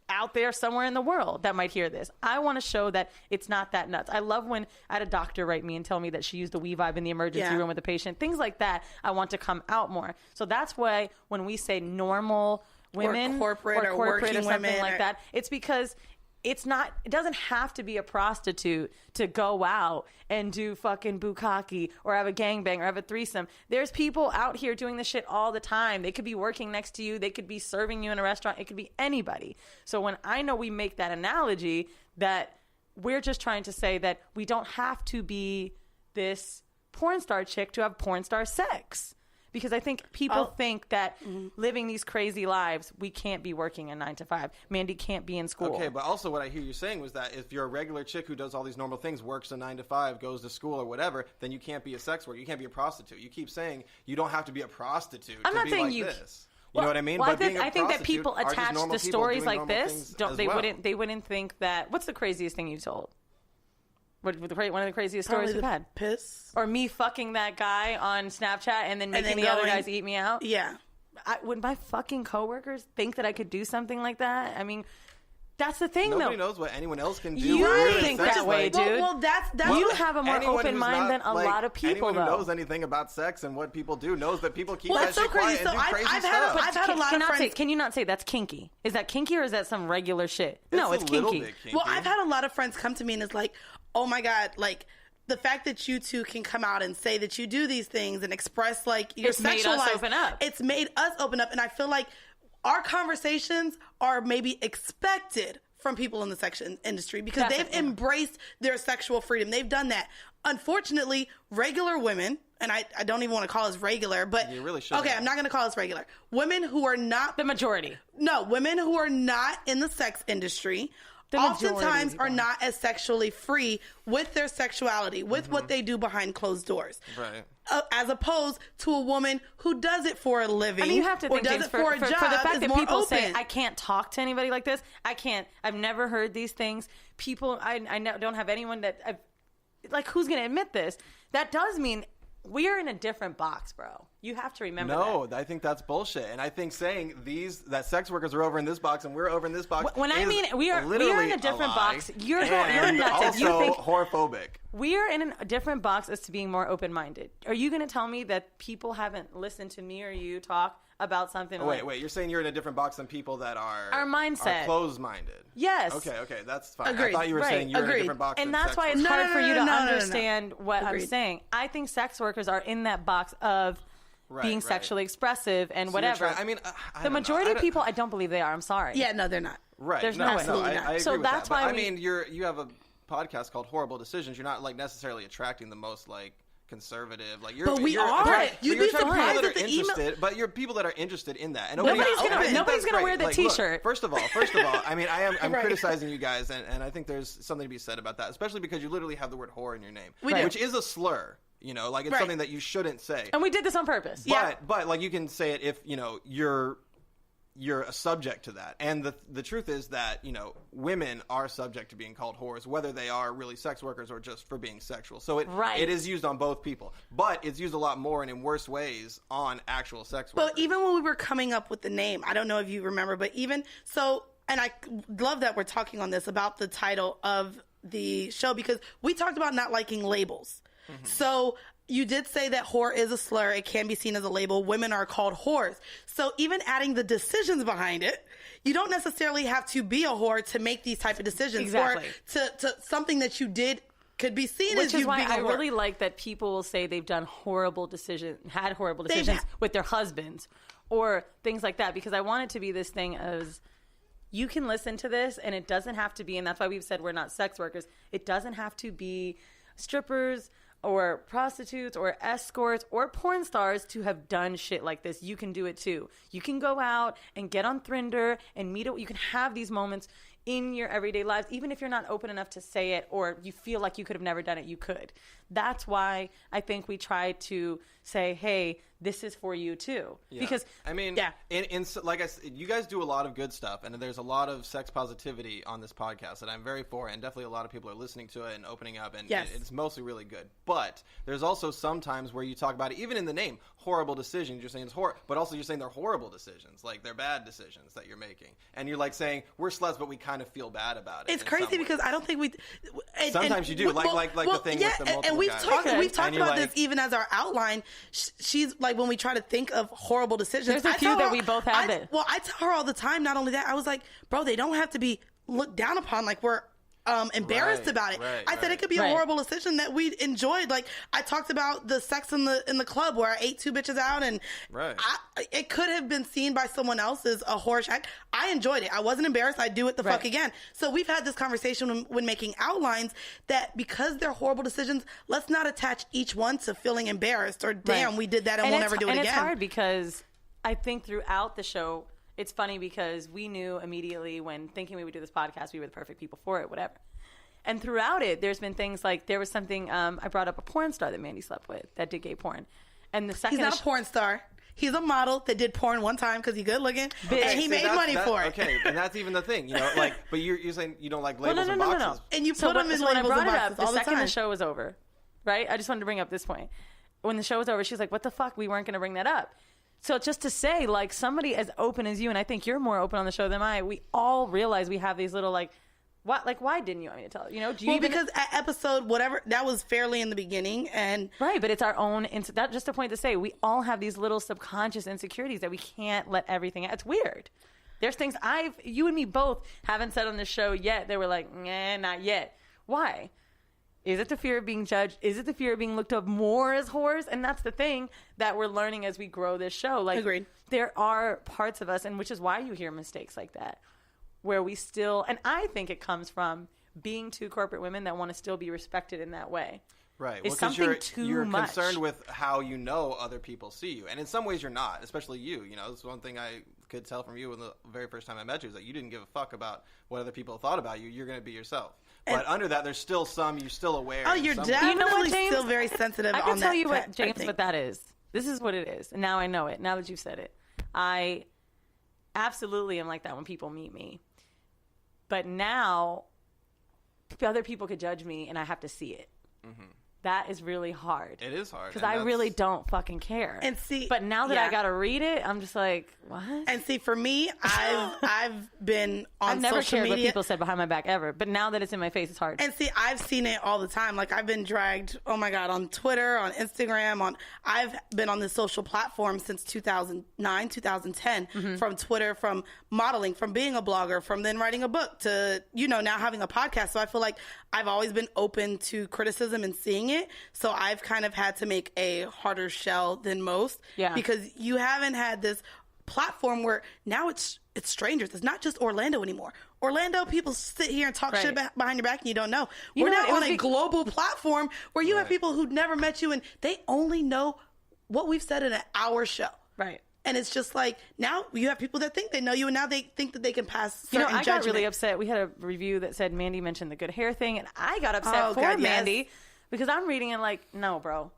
Speaker 1: out there somewhere in the world that might hear this. I want to show that it's not that nuts. I love when I had a doctor write me and tell me that she used the WeVibe in the emergency room with a patient. Things like that I want to come out more. So that's why when we say normal women
Speaker 2: or corporate or
Speaker 1: something
Speaker 2: working
Speaker 1: like
Speaker 2: women
Speaker 1: that, it's because it doesn't have to be a prostitute to go out and do fucking bukkake or have a gangbang or have a threesome. There's people out here doing this shit all the time. They could be working next to you. They could be serving you in a restaurant. It could be anybody. So when I know we make that analogy, that we're just trying to say that we don't have to be this porn star chick to have porn star sex. Because I think people think that living these crazy lives, we can't be working a 9 to 5. Mandy can't be in school.
Speaker 3: Okay, but also what I hear you saying was that if you're a regular chick who does all these normal things, works a 9 to 5, goes to school or whatever, then you can't be a sex worker. You can't be a prostitute. You keep saying you don't have to be a prostitute
Speaker 1: I'm
Speaker 3: to
Speaker 1: not
Speaker 3: be
Speaker 1: saying
Speaker 3: like
Speaker 1: you.
Speaker 3: this. You know what I mean?
Speaker 1: Well,
Speaker 3: but
Speaker 1: I think that people attach to stories like this. They wouldn't think that. What's the craziest thing you told? One of the craziest stories you've had?
Speaker 2: Piss.
Speaker 1: Or me fucking that guy on Snapchat and then making the other guys eat me out?
Speaker 2: Yeah.
Speaker 1: Would my fucking coworkers think that I could do something like that? I mean, that's the thing,
Speaker 3: Nobody
Speaker 1: though.
Speaker 3: knows what anyone else can do.
Speaker 1: You think that way, dude.
Speaker 2: Well, that's
Speaker 1: you have a more open mind than a lot of people,
Speaker 3: anyone
Speaker 1: though.
Speaker 3: who knows anything about sex and what people do knows that people keep
Speaker 2: Well,
Speaker 3: that
Speaker 2: it's so
Speaker 3: shit quiet
Speaker 2: crazy.
Speaker 3: and
Speaker 2: So
Speaker 3: do crazy
Speaker 2: I've
Speaker 3: stuff.
Speaker 2: had a lot of friends.
Speaker 1: Can you not say that's kinky? Is that kinky or is that some regular shit? No, it's
Speaker 3: a little
Speaker 1: kinky.
Speaker 3: bit kinky.
Speaker 2: Well, I've had a lot of friends come to me and it's like, oh my God, like, the fact that you two can come out and say that you do these things and express like your sexual life,
Speaker 1: open up.
Speaker 2: It's made us open up, and I feel like our conversations are maybe expected from people in the sex industry because they've embraced their sexual freedom. They've done that. Unfortunately, regular women, and I don't even want to call us regular, but
Speaker 3: you really shouldn't.
Speaker 2: Okay, I'm not going to call us regular. Women who are not
Speaker 1: The majority.
Speaker 2: No, women who are not in the sex industry oftentimes are not as sexually free with their sexuality, with what they do behind closed doors.
Speaker 3: Right.
Speaker 2: As opposed to a woman who does it for a living.
Speaker 1: I mean, you have to think,
Speaker 2: does
Speaker 1: James,
Speaker 2: it for a job,
Speaker 1: the fact
Speaker 2: is
Speaker 1: that
Speaker 2: more
Speaker 1: people
Speaker 2: open.
Speaker 1: say, I can't talk to anybody like this. I've never heard these things. People, I don't have anyone that, who's going to admit this? That does mean we're in a different box, bro. You have to remember that.
Speaker 3: No, I think that's bullshit. And I think saying that sex workers are over in this box and we're over in this box
Speaker 1: when I mean we are in a different box. You're
Speaker 3: and
Speaker 1: nuts.
Speaker 3: also
Speaker 1: You think
Speaker 3: whorephobic.
Speaker 1: we are in a different box as to being more open-minded. Are you going to tell me that people haven't listened to me or you talk about something?
Speaker 3: Wait. You're saying you're in a different box than people that are
Speaker 1: our mindset,
Speaker 3: are closed-minded.
Speaker 1: Yes.
Speaker 3: Okay, that's fine.
Speaker 2: Agreed.
Speaker 3: I thought you were saying you're in a different box.
Speaker 1: And
Speaker 3: than
Speaker 1: that's
Speaker 3: sex
Speaker 1: why it's
Speaker 3: workers.
Speaker 1: hard for you to
Speaker 2: No.
Speaker 1: understand what
Speaker 2: Agreed.
Speaker 1: I'm saying. I think sex workers are in that box of being sexually expressive and
Speaker 3: So
Speaker 1: whatever.
Speaker 3: I mean,
Speaker 1: the majority of people, I don't believe they are. I'm sorry.
Speaker 2: Yeah, no, they're not.
Speaker 3: Right.
Speaker 1: There's
Speaker 3: no,
Speaker 1: no-
Speaker 3: I
Speaker 2: absolutely not.
Speaker 3: agree
Speaker 1: So
Speaker 3: with
Speaker 1: that's
Speaker 3: that. But,
Speaker 1: why
Speaker 3: I mean, you have a podcast called Whoreable Decisions. You're not necessarily attracting the most conservative.
Speaker 2: But we are. You'd be surprised at the email.
Speaker 3: But you're people that are interested in that. And
Speaker 1: Nobody's gonna wear the T-shirt.
Speaker 3: Look, first of all, I mean, I'm criticizing you guys, and I think there's something to be said about that, especially because you literally have the word whore in your name, which is a slur. You know, it's something that you shouldn't say.
Speaker 1: And we did this on purpose.
Speaker 3: But you can say it if you're a subject to that. And the truth is that, women are subject to being called whores, whether they are really sex workers or just for being sexual. So it is used on both people. But it's used a lot more and in worse ways on actual sex workers.
Speaker 2: But even when we were coming up with the name, I don't know if you remember, but even so, and I love that we're talking on this about the title of the show because we talked about not liking labels. Mm-hmm. So you did say that whore is a slur. It can be seen as a label. Women are called whores. So even adding the decisions behind it, you don't necessarily have to be a whore to make these type of decisions.
Speaker 1: Exactly.
Speaker 2: Or to something that you did could be seen as you being a whore.
Speaker 1: Which is why I really like that people will say they've done horrible decisions with their husbands or things like that, because I want it to be this thing as you can listen to this and it doesn't have to be, and that's why we've said we're not sex workers. It doesn't have to be strippers or prostitutes or escorts or porn stars to have done shit like this. You can do it too. You can go out and get on Thrinder and you can have these moments in your everyday lives, even if you're not open enough to say it or you feel like you could have never done it, you could. That's why I think we try to say, hey, this is for you too.
Speaker 3: Yeah.
Speaker 1: Because
Speaker 3: I mean, like I said, you guys do a lot of good stuff, and there's a lot of sex positivity on this podcast that I'm very for, and definitely a lot of people are listening to it and opening up, and it's mostly really good. But there's also some times where you talk about it, even in the name, horrible decisions. You're saying it's but also you're saying they're horrible decisions, like they're bad decisions that you're making, and you're like saying we're sluts, but we kind of feel bad about it.
Speaker 2: It's crazy because I don't think we.
Speaker 3: Sometimes you do, like the thing with the multiple
Speaker 2: and we've
Speaker 3: guys.
Speaker 2: We've talked about this even as our outline. She's like, when we try to think of horrible decisions,
Speaker 1: there's a few that we both have it.
Speaker 2: Well, I tell her all the time. Not only that, I was like, bro, they don't have to be looked down upon, like we're embarrassed about it. I said it could be a horrible decision that we enjoyed. Like I talked about the sex in the club where I ate 2 bitches out, and it could have been seen by someone else as a whorish act. I enjoyed it. I wasn't embarrassed. I'd do it the fuck again. So we've had this conversation when making outlines that because they're horrible decisions, let's not attach each one to feeling embarrassed or damn, we did that and we'll never do it again.
Speaker 1: And it's hard because I think throughout the show, it's funny because we knew immediately when thinking we would do this podcast, we were the perfect people for it, whatever. And throughout it, there's been things like there was something I brought up a porn star that Mandy slept with that did gay porn. And the second
Speaker 2: he's not a porn star. He's a model that did porn one time because he's good looking, and he made money for it.
Speaker 3: Okay, and that's even the thing, you know. Like, but you're saying you don't like labels and boxes.
Speaker 2: No. And you put them in labels and boxes all the time.
Speaker 1: The second the show was over, right? I just wanted to bring up this point. When the show was over, she's like, "What the fuck? We weren't going to bring that up." So just to say, like, somebody as open as you, and I think you're more open on the show than I, we all realize we have these little, like, what, like, why didn't you want me to tell you? You know, do you
Speaker 2: because at episode whatever, that was fairly in the beginning, and
Speaker 1: right, but it's our own. That's just a point to say we all have these little subconscious insecurities that we can't let everything out. It's weird. There's things you and me both haven't said on the show yet. They were like, nah, not yet. Why? Is it the fear of being judged? Is it the fear of being looked up more as whores? And that's the thing that we're learning as we grow this show. Like,
Speaker 2: agreed.
Speaker 1: There are parts of us, and which is why you hear mistakes like that, where we still, and I think it comes from being 2 corporate women that want to still be respected in that way.
Speaker 3: Right.
Speaker 1: It's
Speaker 3: well,
Speaker 1: something too
Speaker 3: you're
Speaker 1: much.
Speaker 3: concerned with how you know other people see you. And in some ways you're not, especially you. You know, that's one thing I could tell from you when the very first time I met you is that you didn't give a fuck about what other people thought about you. You're going to be yourself. But under that, there's still you're still aware.
Speaker 2: Oh, you're definitely
Speaker 1: you know what, James?
Speaker 2: Still very sensitive on that.
Speaker 1: I can tell you what, James, what that is. This is what it is. And now I know it. Now that you've said it. I absolutely am like that when people meet me. But now, other people could judge me, and I have to see it. Mm-hmm. That is really hard.
Speaker 3: It is hard.
Speaker 1: Because I really don't fucking care.
Speaker 2: And see,
Speaker 1: but now that I got to read it, I'm just like, what?
Speaker 2: And see, for me, I've been on
Speaker 1: I've never
Speaker 2: social
Speaker 1: cared
Speaker 2: media.
Speaker 1: what people said behind my back ever. But now that it's in my face, it's hard.
Speaker 2: And see, I've seen it all the time. Like, I've been dragged, oh my God, on Twitter, on Instagram, I've been on this social platform since 2009, 2010, from Twitter, from modeling, from being a blogger, from then writing a book to, now having a podcast. So I feel like I've always been open to criticism and seeing it. So I've kind of had to make a harder shell than most.
Speaker 1: Yeah.
Speaker 2: Because you haven't had this platform where now it's strangers. It's not just Orlando anymore. Orlando, people sit here and talk shit behind your back and you don't know. We're now on a global platform where you have people who never met you and they only know what we've said in an hour show.
Speaker 1: Right.
Speaker 2: And it's just like, now you have people that think they know you, and now they think that they can pass certain
Speaker 1: I
Speaker 2: judgment.
Speaker 1: got really upset. We had a review that said Mandy mentioned the good hair thing, and I got upset for Mandy because I'm reading it like, no, bro.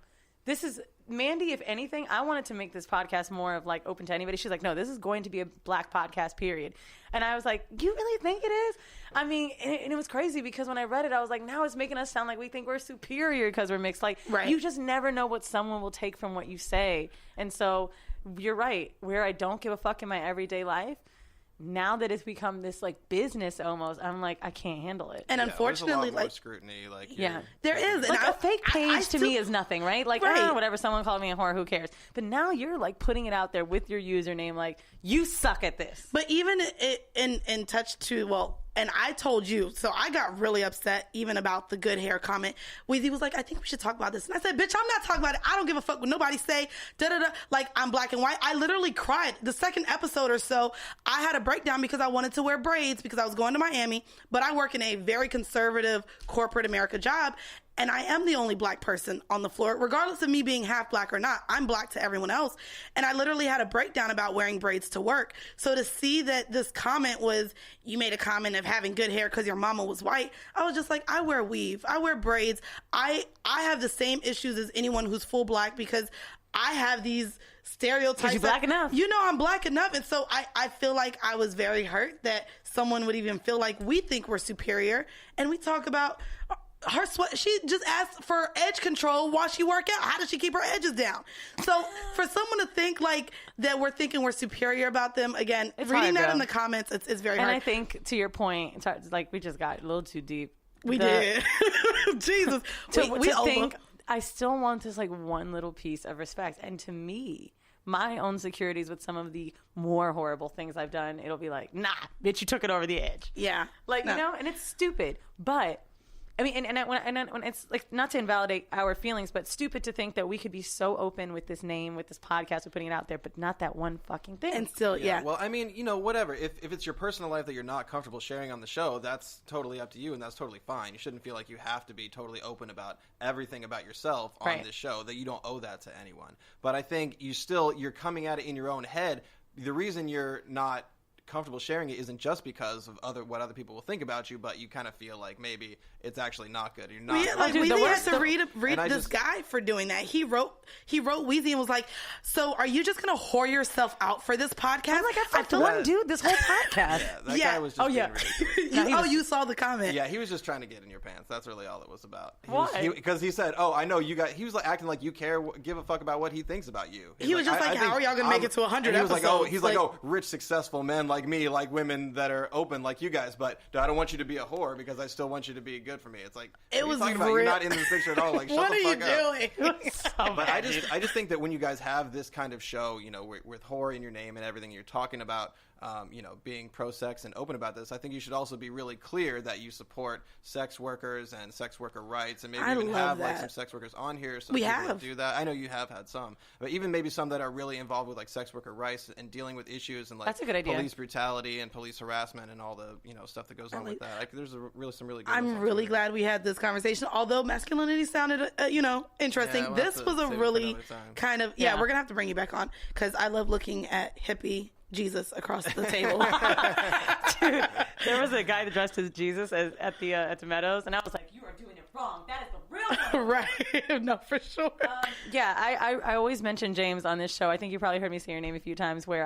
Speaker 1: This is, Mandy, if anything, I wanted to make this podcast more of like open to anybody. She's like, no, this is going to be a black podcast, period. And I was like, you really think it is? I mean, and it was crazy because when I read it, I was like, now it's making us sound like we think we're superior because we're mixed. Like, you just never know what someone will take from what you say. And so you're right. Where I don't give a fuck in my everyday life, now that it's become this like business almost, I'm like, I can't handle it.
Speaker 2: And unfortunately,
Speaker 3: there's a lot more scrutiny. Like,
Speaker 2: there is.
Speaker 1: Like,
Speaker 2: and
Speaker 1: a fake page to me is nothing, right? Like, whatever, someone called me a whore, who cares? But now you're like putting it out there with your username, like, you suck at this.
Speaker 2: But even in touch to, and I told you, so I got really upset even about the good hair comment. Weezy was like, I think we should talk about this. And I said, bitch, I'm not talking about it. I don't give a fuck what nobody say. Like, I'm black and white. I literally cried. The second episode or so, I had a breakdown because I wanted to wear braids because I was going to Miami. But I work in a very conservative corporate America job. And I am the only black person on the floor, regardless of me being half black or not. I'm black to everyone else. And I literally had a breakdown about wearing braids to work. So to see that this comment was, you made a comment of having good hair because your mama was white, I was just like, I wear weave. I wear braids. I have the same issues as anyone who's full black because I have these stereotypes.
Speaker 1: You're black enough.
Speaker 2: I'm black enough. And so I feel like I was very hurt that someone would even feel like we think we're superior. And we talk about her sweat. She just asked for edge control while she work out. How does she keep her edges down? So for someone to think like that, we're thinking we're superior about them. Again,
Speaker 1: it's
Speaker 2: reading
Speaker 1: hard,
Speaker 2: that in the comments, it's very hard.
Speaker 1: And I think to your point, it's hard, like we just got a little too deep.
Speaker 2: We did. Jesus.
Speaker 1: To think, I still want this like one little piece of respect. And to me, my own securities with some of the more horrible things I've done, it'll be like, nah, bitch, you took it over the edge.
Speaker 2: Yeah.
Speaker 1: Like,
Speaker 2: No.
Speaker 1: you know, and it's stupid. But I mean, when it's like, not to invalidate our feelings, but stupid to think that we could be so open with this name, with this podcast, with putting it out there, but not that one fucking thing.
Speaker 2: And still, yeah.
Speaker 3: Well, I mean, you know, whatever. If it's your personal life that you're not comfortable sharing on the show, that's totally up to you, and that's totally fine. You shouldn't feel like you have to be totally open about everything about yourself on
Speaker 1: Right.
Speaker 3: this show, that you don't owe that to anyone. But I think you're coming at it in your own head. The reason you're not comfortable sharing it isn't just because of what other people will think about you, but you kind of feel like maybe it's actually not good. You're not.
Speaker 2: We
Speaker 1: the
Speaker 2: had
Speaker 1: worst-
Speaker 2: to read this
Speaker 3: just-
Speaker 2: guy for doing that. He wrote Wheezy and was like, "So are you just gonna whore yourself out for this podcast?"
Speaker 1: I'm like, I fucked one dude this whole podcast.
Speaker 3: That
Speaker 2: Yeah.
Speaker 3: guy was just
Speaker 1: Oh, yeah.
Speaker 3: being ridiculous.
Speaker 1: No, he was-
Speaker 2: you saw the comment.
Speaker 3: Yeah, he was just trying to get in your pants. That's really all it was about.
Speaker 1: Why?
Speaker 3: Because he said, "Oh, I know you guys." He was like acting like you give a fuck about what he thinks about you.
Speaker 2: He was just like, "How are y'all gonna make it to 100
Speaker 3: and he was like,
Speaker 2: episodes?"
Speaker 3: he's like, "Oh, rich, successful men like me, like women that are open like you guys, but I don't want you to be a whore because I still want you to be good for me." It's like,
Speaker 2: It
Speaker 3: what
Speaker 2: was
Speaker 3: are you talking about? You're
Speaker 2: real-
Speaker 3: not in this picture at all. Like, shut
Speaker 2: What
Speaker 3: the
Speaker 2: are you
Speaker 3: fuck up.
Speaker 2: doing?
Speaker 3: But I just think that when you guys have this kind of show, you know, with whore in your name and everything, you're talking about, you know, being pro-sex and open about this. I think you should also be really clear that you support sex workers and sex worker rights, and maybe
Speaker 2: I
Speaker 3: even
Speaker 2: love
Speaker 3: have
Speaker 2: that.
Speaker 3: like some sex workers on here. So
Speaker 2: We
Speaker 3: people
Speaker 2: have.
Speaker 3: that do that. I know you have had some, but even maybe some that are really involved with like sex worker rights and dealing with issues and like
Speaker 1: That's a good idea.
Speaker 3: police brutality and police harassment and all the stuff that goes on with that. There's some really good.
Speaker 2: I'm
Speaker 3: ones on
Speaker 2: really
Speaker 3: Twitter.
Speaker 2: glad we had this conversation. Although masculinity sounded, interesting.
Speaker 3: Yeah, we'll
Speaker 2: this
Speaker 3: have to
Speaker 2: was a
Speaker 3: save it for
Speaker 2: really
Speaker 3: another time.
Speaker 2: kind of
Speaker 1: Yeah.
Speaker 2: We're gonna have to bring you back on because I love looking at hippie Jesus across the table.
Speaker 1: Dude, there was a guy that dressed as Jesus at the Meadows, and I was like, you are doing it wrong. That is the real one.
Speaker 2: Right? No, for sure.
Speaker 1: Yeah, I always mention James on this show. I think you probably heard me say your name a few times where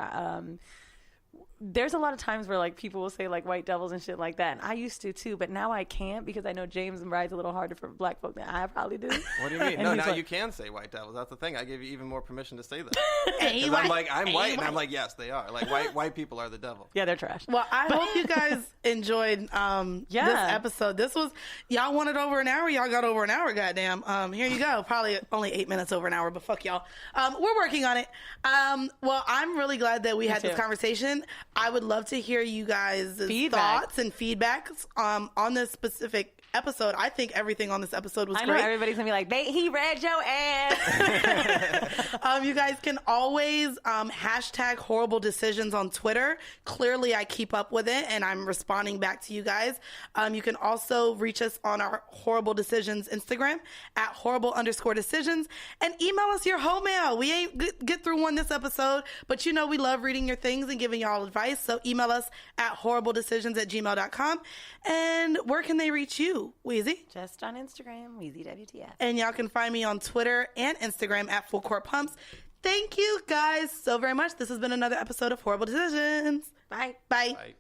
Speaker 1: there's a lot of times where like people will say like white devils and shit like that. And I used to too, but now I can't because I know James rides a little harder for black folk than I probably do.
Speaker 3: What do you mean?
Speaker 1: And
Speaker 3: No,
Speaker 1: he's
Speaker 3: now
Speaker 1: like-
Speaker 3: you can say white devils. That's the thing. I gave you even more permission to say that.
Speaker 2: Ain't
Speaker 3: 'Cause I'm like, I'm
Speaker 2: Ain't
Speaker 3: white, and I'm like, yes, they are. Like white people are the devil.
Speaker 1: Yeah, they're trash.
Speaker 2: Well, I hope you guys enjoyed this episode. This was, y'all wanted over an hour. Y'all got over an hour, goddamn. Here you go. Probably only 8 minutes over an hour, but fuck y'all. We're working on it. Well, I'm really glad that we had this
Speaker 1: too.
Speaker 2: conversation. I would love to hear you guys'
Speaker 1: Feedback.
Speaker 2: thoughts and feedbacks on this specific episode. I think everything on this episode was
Speaker 1: I know
Speaker 2: great.
Speaker 1: everybody's gonna be like, he read your ass.
Speaker 2: You guys can always hashtag horrible decisions on Twitter. Clearly, I keep up with it, and I'm responding back to you guys. You can also reach us on our Horrible Decisions Instagram at horrible_decisions, and email us your whole mail. We ain't get through one this episode, but you know we love reading your things and giving y'all advice, so email us at horribledecisions@gmail.com. And where can they reach you, Wheezy?
Speaker 1: Just on Instagram, Wheezy WTF.
Speaker 2: And y'all can find me on Twitter and Instagram at Full Court Pumps. Thank you guys so very much. This has been another episode of Horrible Decisions.
Speaker 1: Bye.
Speaker 2: Bye.
Speaker 3: Right.